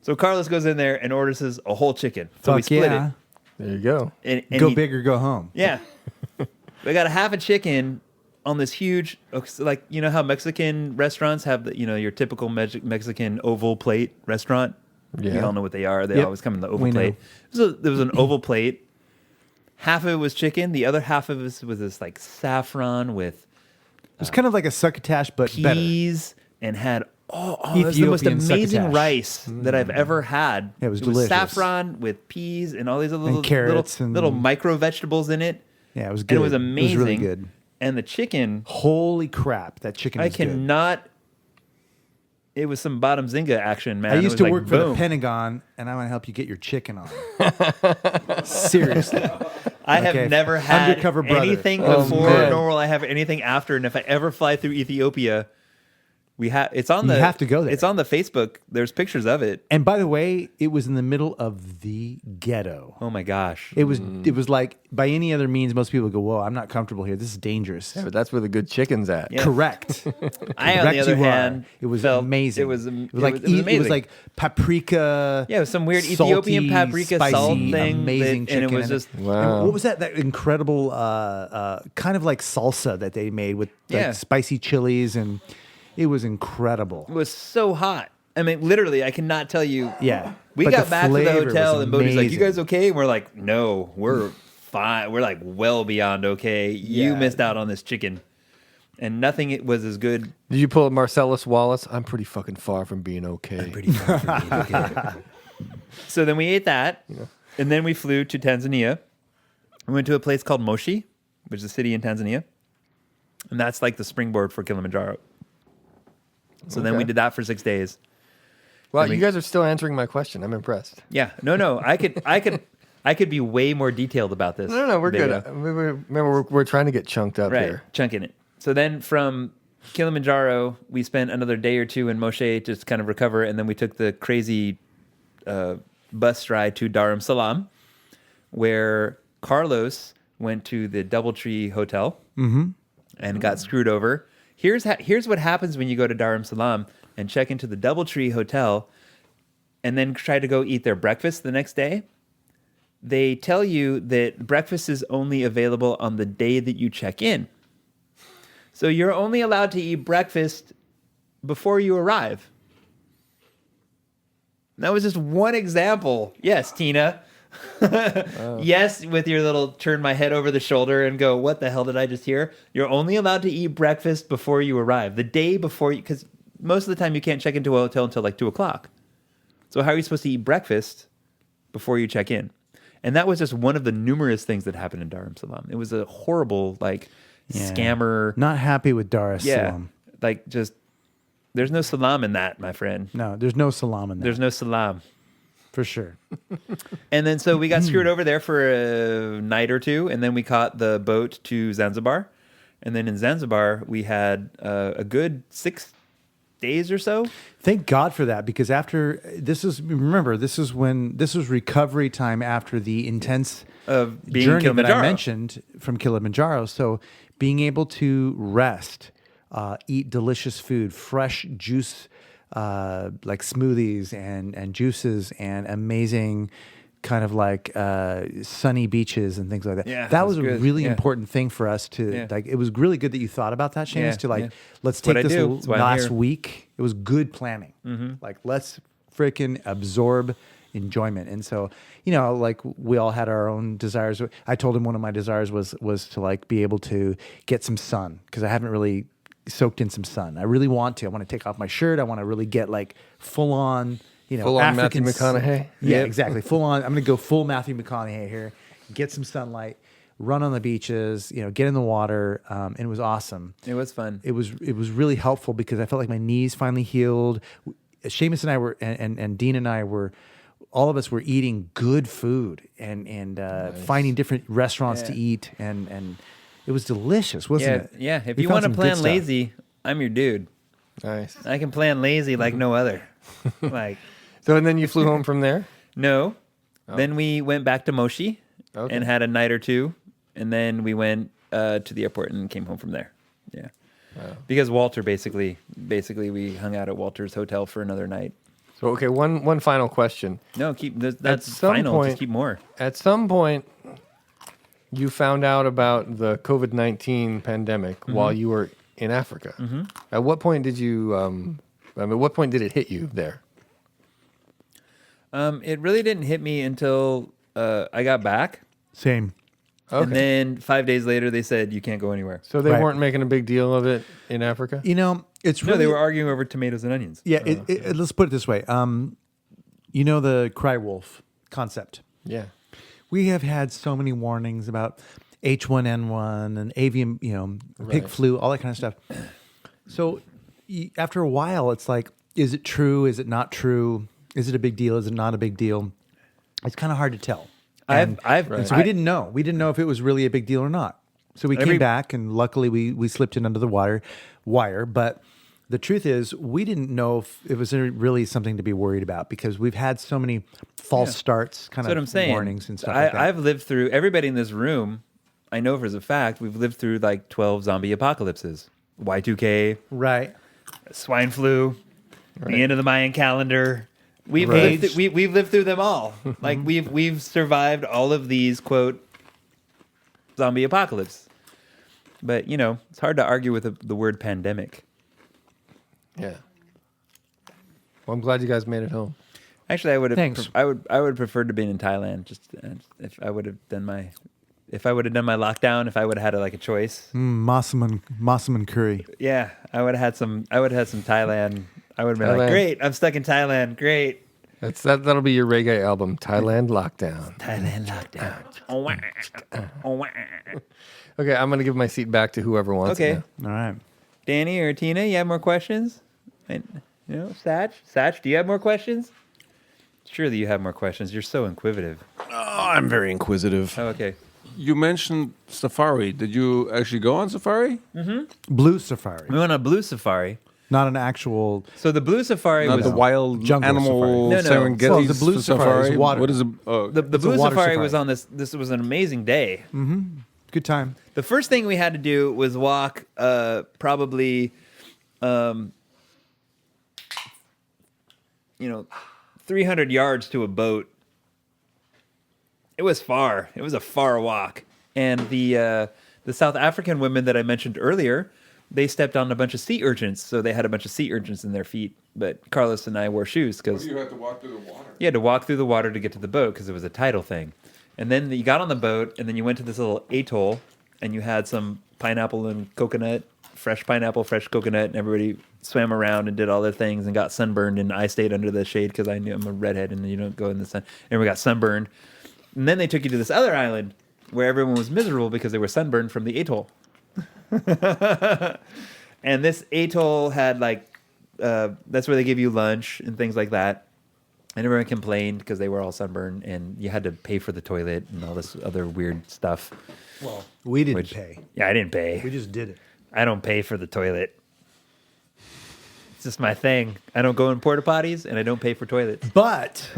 So Carlos goes in there and orders us a whole chicken. So we Fuck split yeah. it. There you go. And Go he- big or go home. Yeah. We got a half a chicken on this huge, like, you know how Mexican restaurants have the, your typical Mexican oval plate restaurant? Yeah. We all know what they are. They Yep. always come in the oval We know. plate. There was an oval plate. Half of it was chicken. The other half of it was this like saffron with It's kind of like a succotash, but better. peas and had it was the most Ethiopian amazing succotash. rice that I've ever had. Yeah, it was delicious. saffron with peas and all these little carrots little and- micro vegetables in it. Yeah, it was And good. it was amazing. It was really good. And the chicken, Holy crap, that chicken I is good. cannot. It was some bottom zinga action, man. I It used was to like, work for the boom. Pentagon, and I want to help you get your chicken on. Seriously. I Okay, have never had undercover brother. anything Oh, before, man. nor will I have anything after. And if I ever fly through Ethiopia, it's on You the have to go there. It's on the Facebook. There's pictures of it. And by the way, it was in the middle of the ghetto. Oh my gosh. It was like, by any other means, most people go, whoa, I'm not comfortable here. This is dangerous. Yeah, but that's where the good chicken's at. Yeah. Correct. I, on the Correct other you are. hand, it was felt amazing. It was like it was amazing. it was like paprika. Yeah, it was some weird salty, Ethiopian paprika spicy, salt thing. Amazing and it chicken. was just Wow. And what was that incredible kind of like salsa that they made with like Yeah. spicy chilies, and it was incredible. it was so hot. I mean, literally, I cannot tell you. Yeah. We But got the back to the flavor hotel was and Bodie's like, "You amazing. guys okay?" And we're like, "No, we're fine. We're like well beyond okay. You Yeah. missed out on this chicken, and nothing was as good." Did you pull a Marcellus Wallace? I'm pretty fucking far from being okay. So then we ate that, and then we flew to Tanzania. We went to a place called Moshi, which is a city in Tanzania, and that's like the springboard for Kilimanjaro. So then we Okay. did that for 6 days. Wow, I mean- you guys are still answering my question. I'm impressed. Yeah, no, I could I could be way more detailed about this. No, we're video. good. Remember, we're trying to get chunked up Right, here. chunking it. So then from Kilimanjaro, we spent another day or two in Moshe just kind of recover, and then we took the crazy bus ride to Dar es Salaam, where Carlos went to the DoubleTree Hotel and got screwed over. Here's what happens when you go to Dar es Salaam and check into the DoubleTree Hotel and then try to go eat their breakfast the next day. They tell you that breakfast is only available on the day that you check in. So you're only allowed to eat breakfast before you arrive. That was just one example. Yes, Tina. Yes, with your little turn my head over the shoulder and go, what the hell did I just hear? You're only allowed to eat breakfast before you arrive. The day before you, because most of the time you can't check into a hotel until like 2 o'clock. So how are you supposed to eat breakfast before you check in? And that was just one of the numerous things that happened in Dar es Salaam. It was a horrible, scammer. Not happy with Dar es Salaam. There's no salam in that, my friend. No, there's no salam in that. There's no salam. For sure. And then so we got screwed over there for a night or two, and then we caught the boat to Zanzibar. And then in Zanzibar, we had a good 6 days or so. Thank God for that, because this was recovery time after the intense Of being journey that I Kilimanjaro. mentioned from Kilimanjaro. So being able to rest, eat delicious food, fresh juice, like smoothies and juices, and amazing kind of sunny beaches and things like that. Yeah, that was a good. really Yeah. important thing for us to it was really good that you thought about that, Seamus, Yeah, let's what take I this do. That's why I'm last here. week. It was good planning. Let's freaking absorb enjoyment. And so, we all had our own desires. I told him one of my desires was to be able to get some sun, because I haven't really soaked in some sun. I really want to. I want to take off my shirt. I want to really get full on, Full on Matthew African McConaughey. Yeah, Yep. exactly. Full on. I'm going to go full Matthew McConaughey here. Get some sunlight. Run on the beaches. Get in the water. And it was awesome. It was fun. It was really helpful, because I felt like my knees finally healed. Seamus and I were, and Dean and I were, all of us were eating good food and finding different restaurants to eat, and it was delicious, wasn't it? Yeah. If We you found want to some good plan stuff. lazy, I'm your dude. Nice. I can plan lazy like no other. So, and then you flew home from there? No. Then we went back to Moshi Okay. and had a night or two, and then we went to the airport and came home from there. Yeah. Wow. Because Walter basically we hung out at Walter's hotel for another night. So, okay, one final question. No, that's some final. point- Just keep more. At some point, you found out about the COVID-19 pandemic while you were in Africa. At what point did you? At what point did it hit you there? It really didn't hit me until I got back, Same. Okay. and then 5 days later they said you can't go anywhere. So they Right. weren't making a big deal of it in Africa. It's No, really, they were arguing over tomatoes and onions. Yeah, let's put it this way. The cry wolf concept. Yeah. We have had so many warnings about H1N1 and avian, pig Right. flu, all that kind of stuff. So after a while, it's like, is it true? Is it not true? Is it a big deal? Is it not a big deal? It's kind of hard to tell. And so we didn't know. We didn't know if it was really a big deal or not. So we came back, and luckily we slipped in under the wire. But the truth is, we didn't know if it was really something to be worried about, because we've had so many false starts, kind That's what of I'm saying. warnings and stuff like that. I've lived through, everybody in this room, I know for a fact, we've lived through 12 zombie apocalypses. Y2K, Right. swine flu, the end of the Mayan calendar. We've Right. we've lived through them all. We've survived all of these, quote, zombie apocalypse. But it's hard to argue with the word pandemic. Yeah. Well, I'm glad you guys made it home. Actually, I would have. Thanks. I would prefer to be in Thailand. Just if I would have done my lockdown, if I would have had a choice. Massaman curry. Yeah, I would have had some. I would have had some Thailand. I would have been Thailand. like, great, I'm stuck in Thailand. Great. That'll be your reggae album, Thailand Lockdown. Thailand lockdown. Okay, I'm gonna give my seat back to whoever wants Okay. it. All right. Danny or Tina, you have more questions? Satch, do you have more questions? Surely you have more questions. You're so inquisitive. I'm very inquisitive. Oh, okay. You mentioned safari. Did you actually go on safari? Blue safari, We went on a blue safari. not an actual. So the blue safari Not was the wild Jungle animal safari. No, no. Serengeti Well, the blue safari is water. What is it? Oh, the blue water safari was safari. on this. This was an amazing day. Good time. The first thing we had to do was walk probably, 300 yards to a boat. It was far. It was a far walk. And the South African women that I mentioned earlier, they stepped on a bunch of sea urchins. So they had a bunch of sea urchins in their feet. But Carlos and I wore shoes because you had to walk through the water. you had to walk through the water to get to the boat because it was a tidal thing. And then you got on the boat, and then you went to this little atoll, and you had some pineapple and coconut, fresh pineapple, fresh coconut, and everybody swam around and did all their things and got sunburned. And I stayed under the shade because I knew I'm a redhead, and you don't go in the sun. And we got sunburned. And then they took you to this other island where everyone was miserable because they were sunburned from the atoll. And this atoll had that's where they give you lunch and things like that. And everyone complained because they were all sunburned, and you had to pay for the toilet and all this other weird stuff. Well, we didn't Which- pay. Yeah, I didn't pay. We just did it. I don't pay for the toilet. It's just my thing. I don't go in porta potties, and I don't pay for toilets. But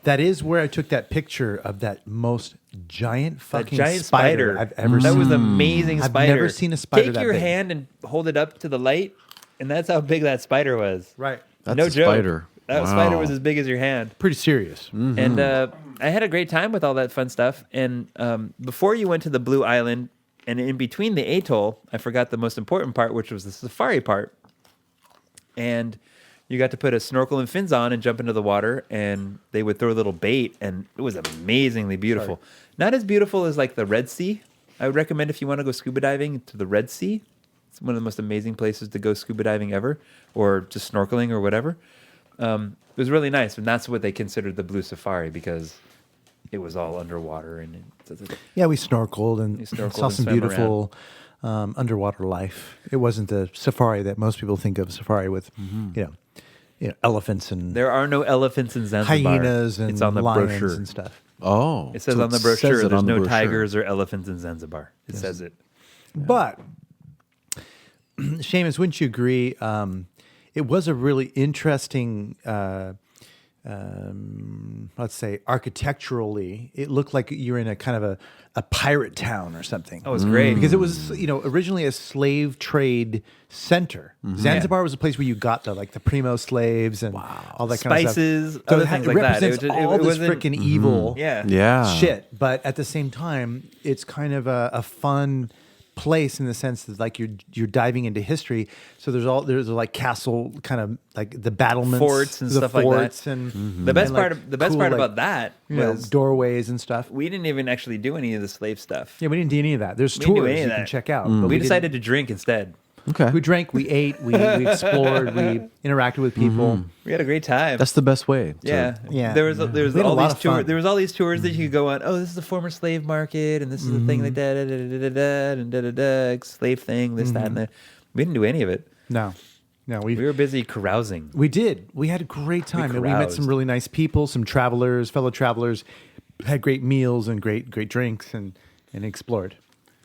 that is where I took that picture of that most giant That fucking giant spider I've ever That seen. was an amazing I've spider. never seen a spider Take that your big. hand and hold it up to the light, and that's how big that spider was. Right. That's No a joke. spider. That Wow. spider was as big as your hand. Pretty serious. And I had a great time with all that fun stuff. And before you went to the Blue Island, and in between the atoll, I forgot the most important part, which was the safari part. And you got to put a snorkel and fins on and jump into the water, and they would throw a little bait, and it was amazingly beautiful. Not as beautiful as like the Red Sea. I would recommend if you want to go scuba diving to the Red Sea. It's one of the most amazing places to go scuba diving ever, or just snorkeling or whatever. It was really nice, and that's what they considered the Blue Safari because it was all underwater and Yeah, we snorkeled and snorkeled saw and some swam beautiful underwater life. It wasn't the safari that most people think of safari with, elephants and there are no elephants in Zanzibar. hyenas and it's on the lions brochure. and stuff. Oh. It says so on the it brochure says it there's on the no brochure. tigers or elephants in Zanzibar. It says it. But Seamus, wouldn't you agree? It was a really interesting, let's say, architecturally. It looked like you're in a kind of a pirate town or something. Oh, it was great. Because it was, originally a slave trade center. Zanzibar was a place where you got the primo slaves and all that kind of Spices, stuff. So other it things like that. represents It all this wasn't- freaking evil Yeah. Yeah. shit. But at the same time, it's kind of a fun place in the sense that you're diving into history. So there's like castle kind of like the battlements, Forts and the stuff like that. forts and The best and, part like, the best cool, part like, about that was doorways and stuff. we didn't even actually do any of the slave stuff. Yeah, we didn't do any of that. There's We didn't do tours any you of can that. check out. We didn't- decided to drink instead. Okay. we drank, we ate, we explored, we interacted with people. We had a great time. That's the best way. to- Yeah, Yeah. There was Yeah. there was We had a all lot these of tours. fun. There was all these tours that you could go on. Oh, this is the former slave market, and this is the thing like that, and da da da, slave thing, this that, and that. We didn't do any of it. No, We were busy carousing. we did. We had a great time. And we met some caroused. really nice people, some travelers, fellow travelers, had great meals and great drinks and explored.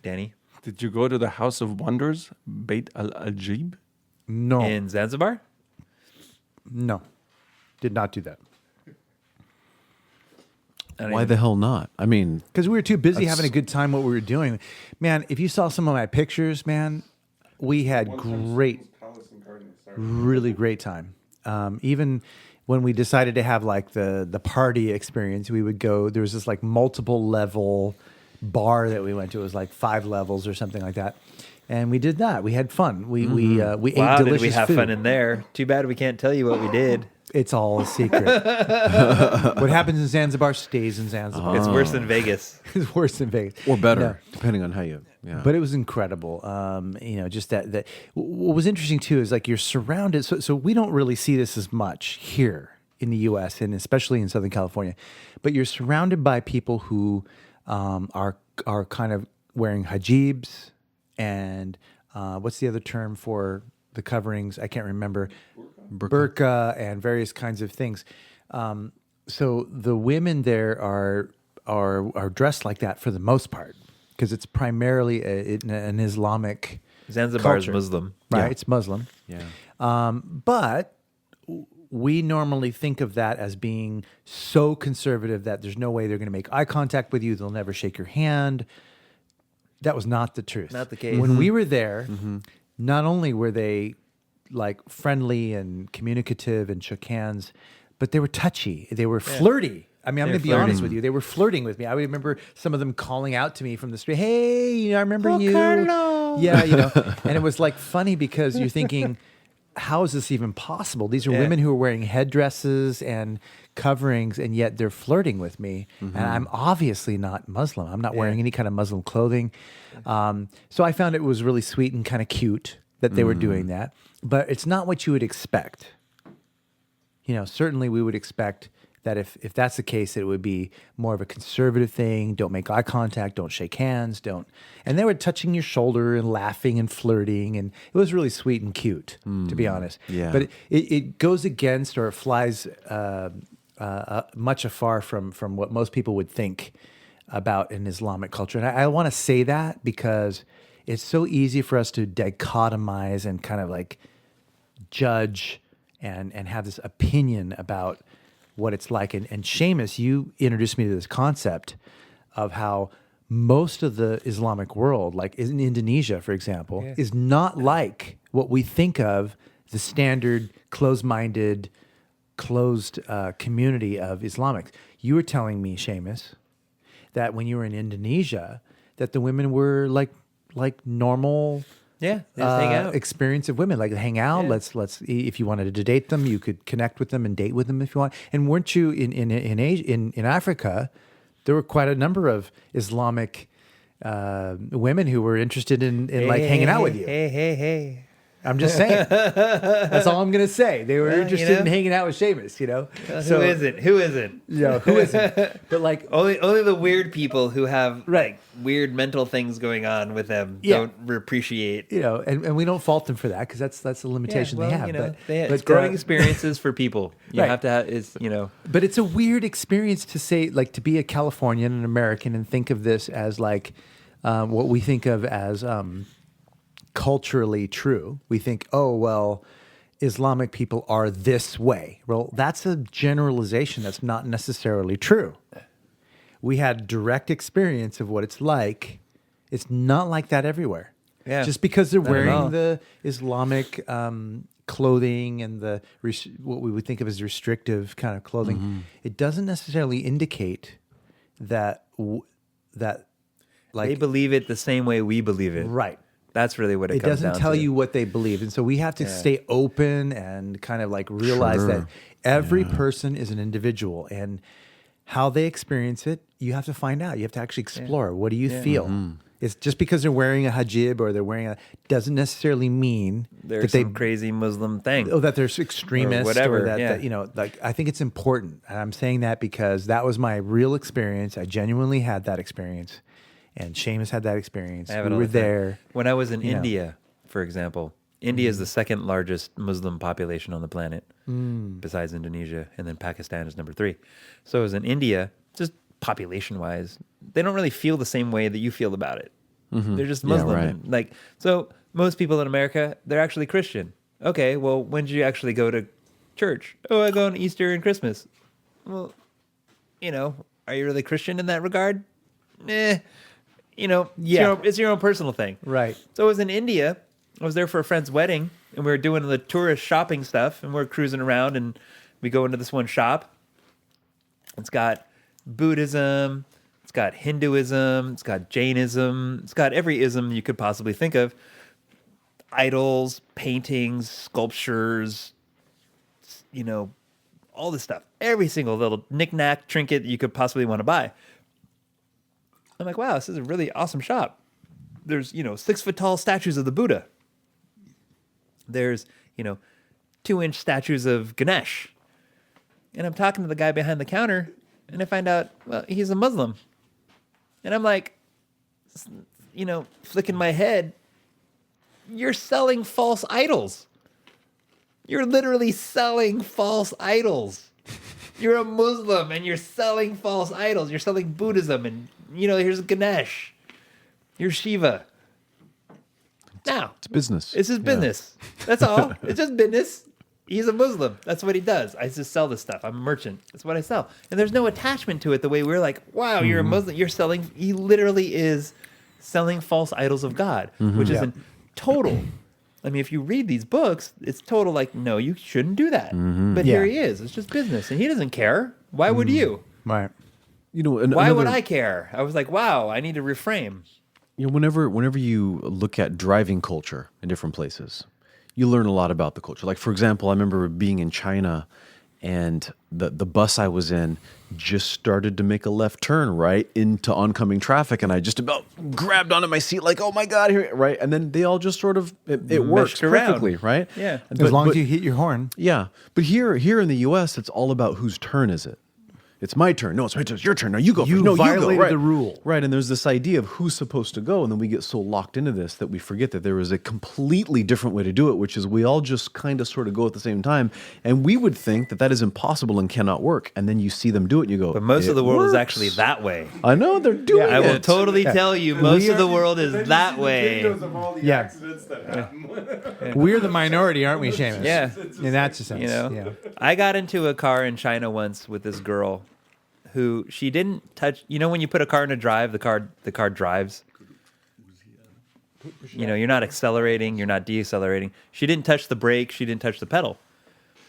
Danny Did you go to the House of Wonders, Beit al-Ajib? No, in Zanzibar. no, did not do that. I don't Why even- the hell not? I mean, Because we were too busy That's- having a good time what we were doing. Man, if you saw some of my pictures, man, we had really great time. Even when we decided to have like the party experience, we would go, there was this like multiple level bar that we went to. It was like 5 levels or something like that. And we did that. We had fun. We ate Wow, delicious did we have food. fun in there? Too bad we can't tell you what we did. It's all a secret. What happens in Zanzibar stays in Zanzibar. It's worse than Vegas. It's worse than Vegas. or better, No. depending on how you. Yeah. But it was incredible. Just that. What was interesting too is like you're surrounded. So we don't really see this as much here in the U.S. and especially in Southern California. But you're surrounded by people who are kind of wearing hijabs and what's the other term for the coverings? I can't remember. Burqa and various kinds of things. So the women there are are dressed like that for the most part because it's primarily an Islamic Zanzibar culture, is Muslim. right? Yeah. It's Muslim. Yeah. But we normally think of that as being so conservative that there's no way they're going to make eye contact with you. They'll never shake your hand. That was not the truth. Not the case. When we were there, not only were they like friendly and communicative and shook hands, but they were touchy. They were flirty. I mean, I'm going to be honest with you. They were flirting with me. I remember some of them calling out to me from the street. Hey, I remember you. Carlo. Yeah, and it was like funny because you're thinking, how is this even possible? These are women who are wearing headdresses and coverings, and yet they're flirting with me. And I'm obviously not Muslim. I'm not wearing any kind of Muslim clothing. So I found it was really sweet and kind of cute that they were doing that. But it's not what you would expect. Certainly we would expect that if that's the case, it would be more of a conservative thing. Don't make eye contact. Don't shake hands. And they were touching your shoulder and laughing and flirting. And it was really sweet and cute, to be honest. Yeah. But it goes against or it flies much afar from what most people would think about an Islamic culture. And I want to say that because it's so easy for us to dichotomize and kind of like judge and have this opinion about what it's like. And Seamus, you introduced me to this concept of how most of the Islamic world, like in Indonesia, for example, is not like what we think of the standard closed-minded, closed community of Islamics. You were telling me, Seamus, that when you were in Indonesia, that the women were like normal Yeah, they just hang out. experience of women, like hang out. Yeah. Let's if you wanted to date them, you could connect with them and date with them if you want. And weren't you in Asia, in Africa? There were quite a number of Islamic women who were interested in like hanging out with you. Hey. I'm just saying. That's all I'm gonna say. They were Well, interested in hanging out with Seamus. Who isn't? Who isn't? Who isn't? But like, Only the weird people who have Right. like weird mental things going on with them Yeah. don't appreciate. and we don't fault them for that because that's the limitation they have. It's growing experiences for people. You Right. have to have But it's a weird experience to say, like, to be a Californian and American and think of this as like what we think of as culturally true. We think, oh, well, Islamic people are this way. Well, that's a generalization that's not necessarily true. We had direct experience of what it's like. It's not like that everywhere. Yeah. Just because they're Not at all. wearing the Islamic clothing and what we would think of as restrictive kind of clothing, it doesn't necessarily indicate that like they believe it the same way we believe it. right. That's really what it It comes doesn't down tell to. you what they believe, and so we have to stay open and kind of like realize that every person is an individual, and how they experience it, you have to find out. You have to actually explore. What do you feel? It's just because they're wearing a hijab or they're wearing doesn't necessarily mean There's that they some crazy Muslim thing. that they're extremists Or whatever, that like I think it's important. And I'm saying that because that was my real experience. I genuinely had that experience. And Seamus had that experience. I have it We all were the time. there. When I was in you know. India, for example, India is the second largest Muslim population on the planet, besides Indonesia, and then Pakistan is number 3. So I was in India, just population-wise, they don't really feel the same way that you feel about it. They're just Muslim. right. And, like, so most people in America, they're actually Christian. Okay, well, when did you actually go to church? Oh, I go on Easter and Christmas. Well, are you really Christian in that regard? It's your own personal thing. Right. So I was in India. I was there for a friend's wedding, and we were doing the tourist shopping stuff, and we're cruising around, and we go into this one shop. It's got Buddhism, it's got Hinduism, it's got Jainism, it's got every ism you could possibly think of. Idols, paintings, sculptures, all this stuff. Every single little knick-knack, trinket that you could possibly want to buy. I'm like, wow, this is a really awesome shop. There's, 6-foot-tall statues of the Buddha. There's, 2-inch statues of Ganesh. And I'm talking to the guy behind the counter, and I find out, well, he's a Muslim. And I'm like, flicking my head. You're selling false idols. You're literally selling false idols. You're a Muslim and you're selling false idols. You're selling Buddhism and, here's Ganesh. You're Shiva. Now, It's business. it's his business. That's all. It's just business. He's a Muslim. That's what he does. I just sell this stuff. I'm a merchant. That's what I sell. And there's no attachment to it the way we're like, wow, you're a Muslim. You're selling. He literally is selling false idols of God, which is a total. I mean, if you read these books, it's total like, no, you shouldn't do that. But here he is. It's just business. And he doesn't care. Why would you? Right. Why would I care? I was like, wow, I need to reframe. Whenever you look at driving culture in different places, you learn a lot about the culture. Like, for example, I remember being in China and the bus I was in just started to make a left turn right into oncoming traffic. And I just about grabbed onto my seat like, oh my God, here, right? And then they all just sort of, it works perfectly, right? Yeah. As long as you hit your horn. Yeah. But here in the US, it's all about whose turn is it? It's my turn. No, it's my turn. It's your turn. No, you go. You first. No, violated you go. Right. the rule. Right. And there's this idea of who's supposed to go. And then we get so locked into this that we forget that there is a completely different way to do it, which is we all just kind of sort of go at the same time. And we would think that is impossible and cannot work. And then you see them do it and you go, but most of the world works. is actually that way. I know. They're doing it. I will totally tell you, most of the world is that way. Of all the accidents that happen. We're the minority, aren't we, Seamus? Yeah. In that sense. Yeah. I got into a car in China once with this girl who she didn't touch. When you put a car in a drive, the car drives. You're not accelerating, you're not deaccelerating. She didn't touch the brake, she didn't touch the pedal.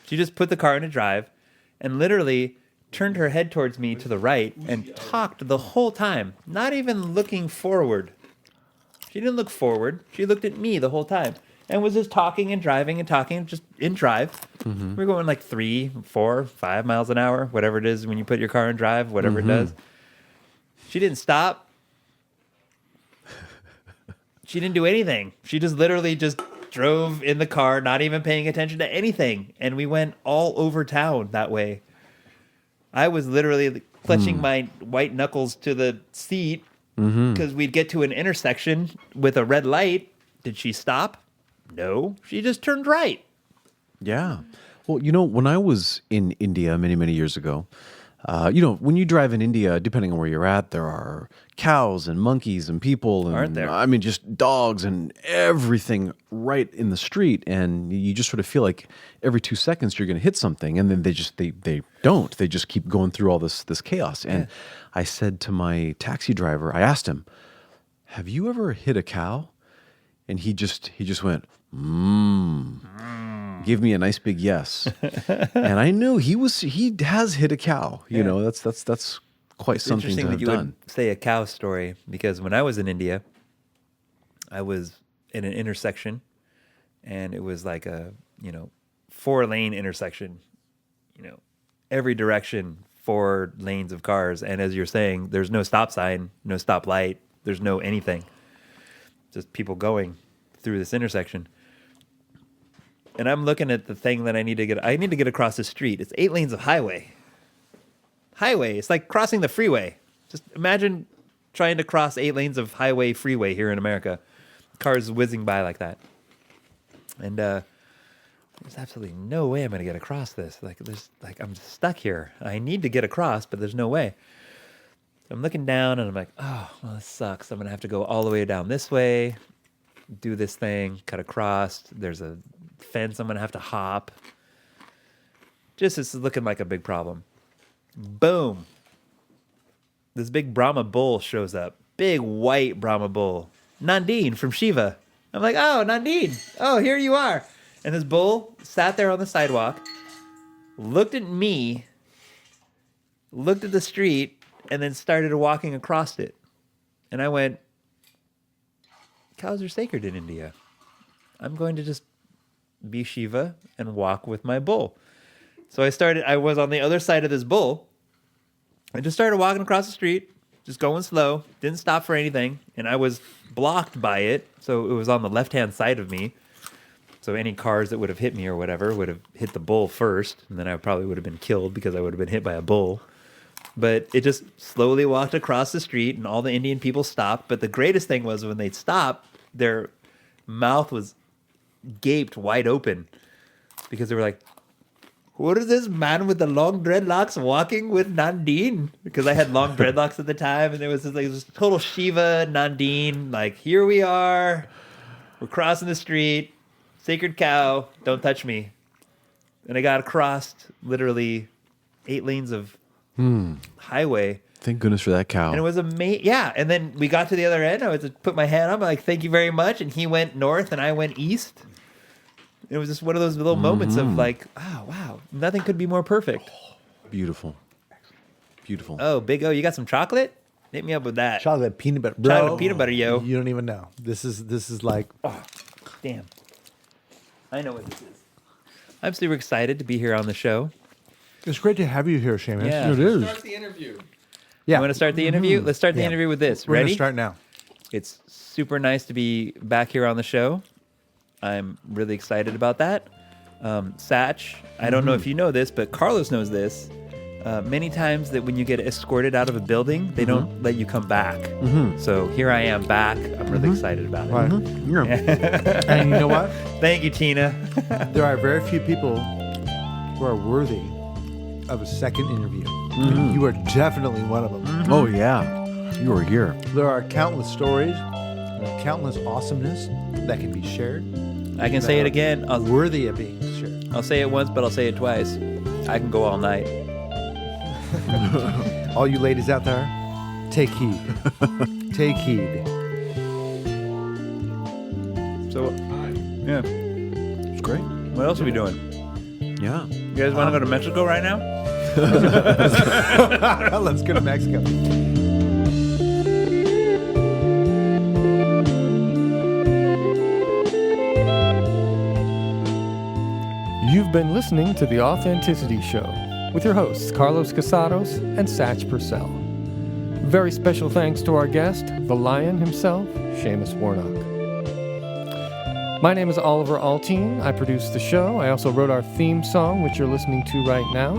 She just put the car in a drive and literally turned her head towards me to the right and talked the whole time, not even looking forward. She didn't look forward. She looked at me the whole time and was just talking and driving and talking just in drive. We were going like 3, 4, 5 miles an hour, whatever it is when you put your car in drive, whatever it does. She didn't stop. She didn't do anything. She just literally just drove in the car, not even paying attention to anything. And we went all over town that way. I was literally clutching my white knuckles to the seat because we'd get to an intersection with a red light. Did she stop? No, she just turned right. Yeah. Well, when I was in India many, many years ago, when you drive in India, depending on where you're at, there are cows and monkeys and people. And, aren't there? I mean, just dogs and everything right in the street. And you just sort of feel like every 2 seconds you're going to hit something. And then they don't. They just keep going through all this chaos. And I said to my taxi driver, I asked him, have you ever hit a cow? And he just went, give me a nice big yes. And I knew he has hit a cow. That's quite something to have that you done. would say a cow story, because when I was in India, I was in an intersection and it was like a, 4-lane intersection, every direction, 4 lanes of cars. And as you're saying, there's no stop sign, no stop light, there's no anything. Just people going through this intersection. And I'm looking at the thing that I need to get across the street. It's 8 lanes of highway. It's like crossing the freeway. Just imagine trying to cross 8 lanes of freeway here in America. Cars whizzing by like that. And there's absolutely no way I'm going to get across this. I'm stuck here. I need to get across, but there's no way. I'm looking down and I'm like, oh, well, this sucks. I'm going to have to go all the way down this way, do this thing, cut across. There's a fence I'm going to have to hop. This is looking like a big problem. Boom. This big Brahma bull shows up. Big white Brahma bull. Nandine from Shiva. I'm like, oh, Nandine. Oh, here you are. And this bull sat there on the sidewalk, looked at me, looked at the street, and then started walking across it. And I went, cows are sacred in India. I'm going to just be Shiva and walk with my bull. So I was on the other side of this bull. I just started walking across the street, just going slow, didn't stop for anything. And I was blocked by it. So it was on the left-hand side of me. So any cars that would have hit me or whatever would have hit the bull first. And then I probably would have been killed because I would have been hit by a bull. But it just slowly walked across the street and all the Indian people stopped. But the greatest thing was when they'd stop, their mouth was gaped wide open because they were like, what is this man with the long dreadlocks walking with Nandine? Because I had long dreadlocks at the time, and there was this total Shiva, Nandine, like, here we are, we're crossing the street, sacred cow, don't touch me. And I got across literally 8 lanes of highway. Thank goodness for that cow. And it was amazing. Yeah. And then we got to the other end. I was to put my hand up. I'm like, thank you very much. And he went north and I went east. It was just one of those little moments of like, oh, wow. Nothing could be more perfect. Beautiful. Beautiful. Oh, Big O, you got some chocolate? Hit me up with that. Chocolate peanut butter, bro. Chocolate peanut butter, yo. You don't even know. This is like, Oh, damn. I know what this is. I'm super excited to be here on the show. it's great to have you here, Seamus. Yeah. It is. Start the interview. Yeah. You want to start the interview? Let's start the Yeah. interview with this. We're gonna Ready? start now. It's super nice to be back here on the show. I'm really excited about that. Satch, I don't know if you know this, but Carlos knows this. Many times that when you get escorted out of a building, they don't let you come back. So here I am back. I'm really excited about it. Right. Yeah. And you know what? Thank you, Tina. There are very few people who are worthy of a second interview. You are definitely one of them. Oh, yeah. You were here. There are countless stories, countless awesomeness that can be shared. I can say it again. Worthy of being shared. I'll say it once, but I'll say it twice. I can go all night. All you ladies out there, take heed. Take heed. So, yeah. It's great. What else are we doing? Yeah. You guys want to go to Mexico right now? Let's go to Mexico. You've been listening to The Authenticity Show with your hosts, Carlos Casados and Satch Purcell. Very special thanks to our guest, the Lion himself, Seamus Warnock. My name is Oliver Althoen. I produce the show. I also wrote our theme song, which you're listening to right now.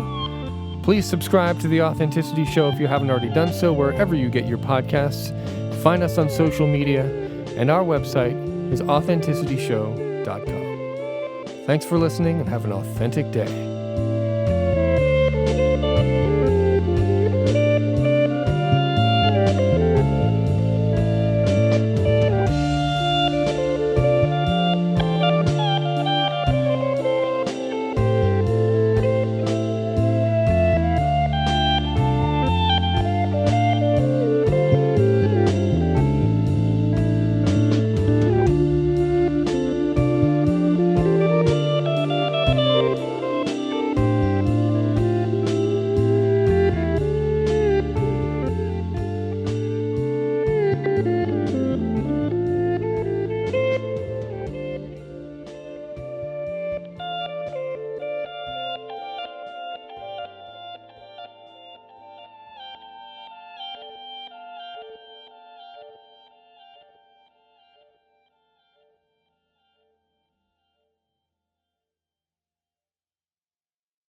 Please subscribe to The Authenticity Show if you haven't already done so, wherever you get your podcasts. Find us on social media, and our website is authenticityshow.com. Thanks for listening and have an authentic day.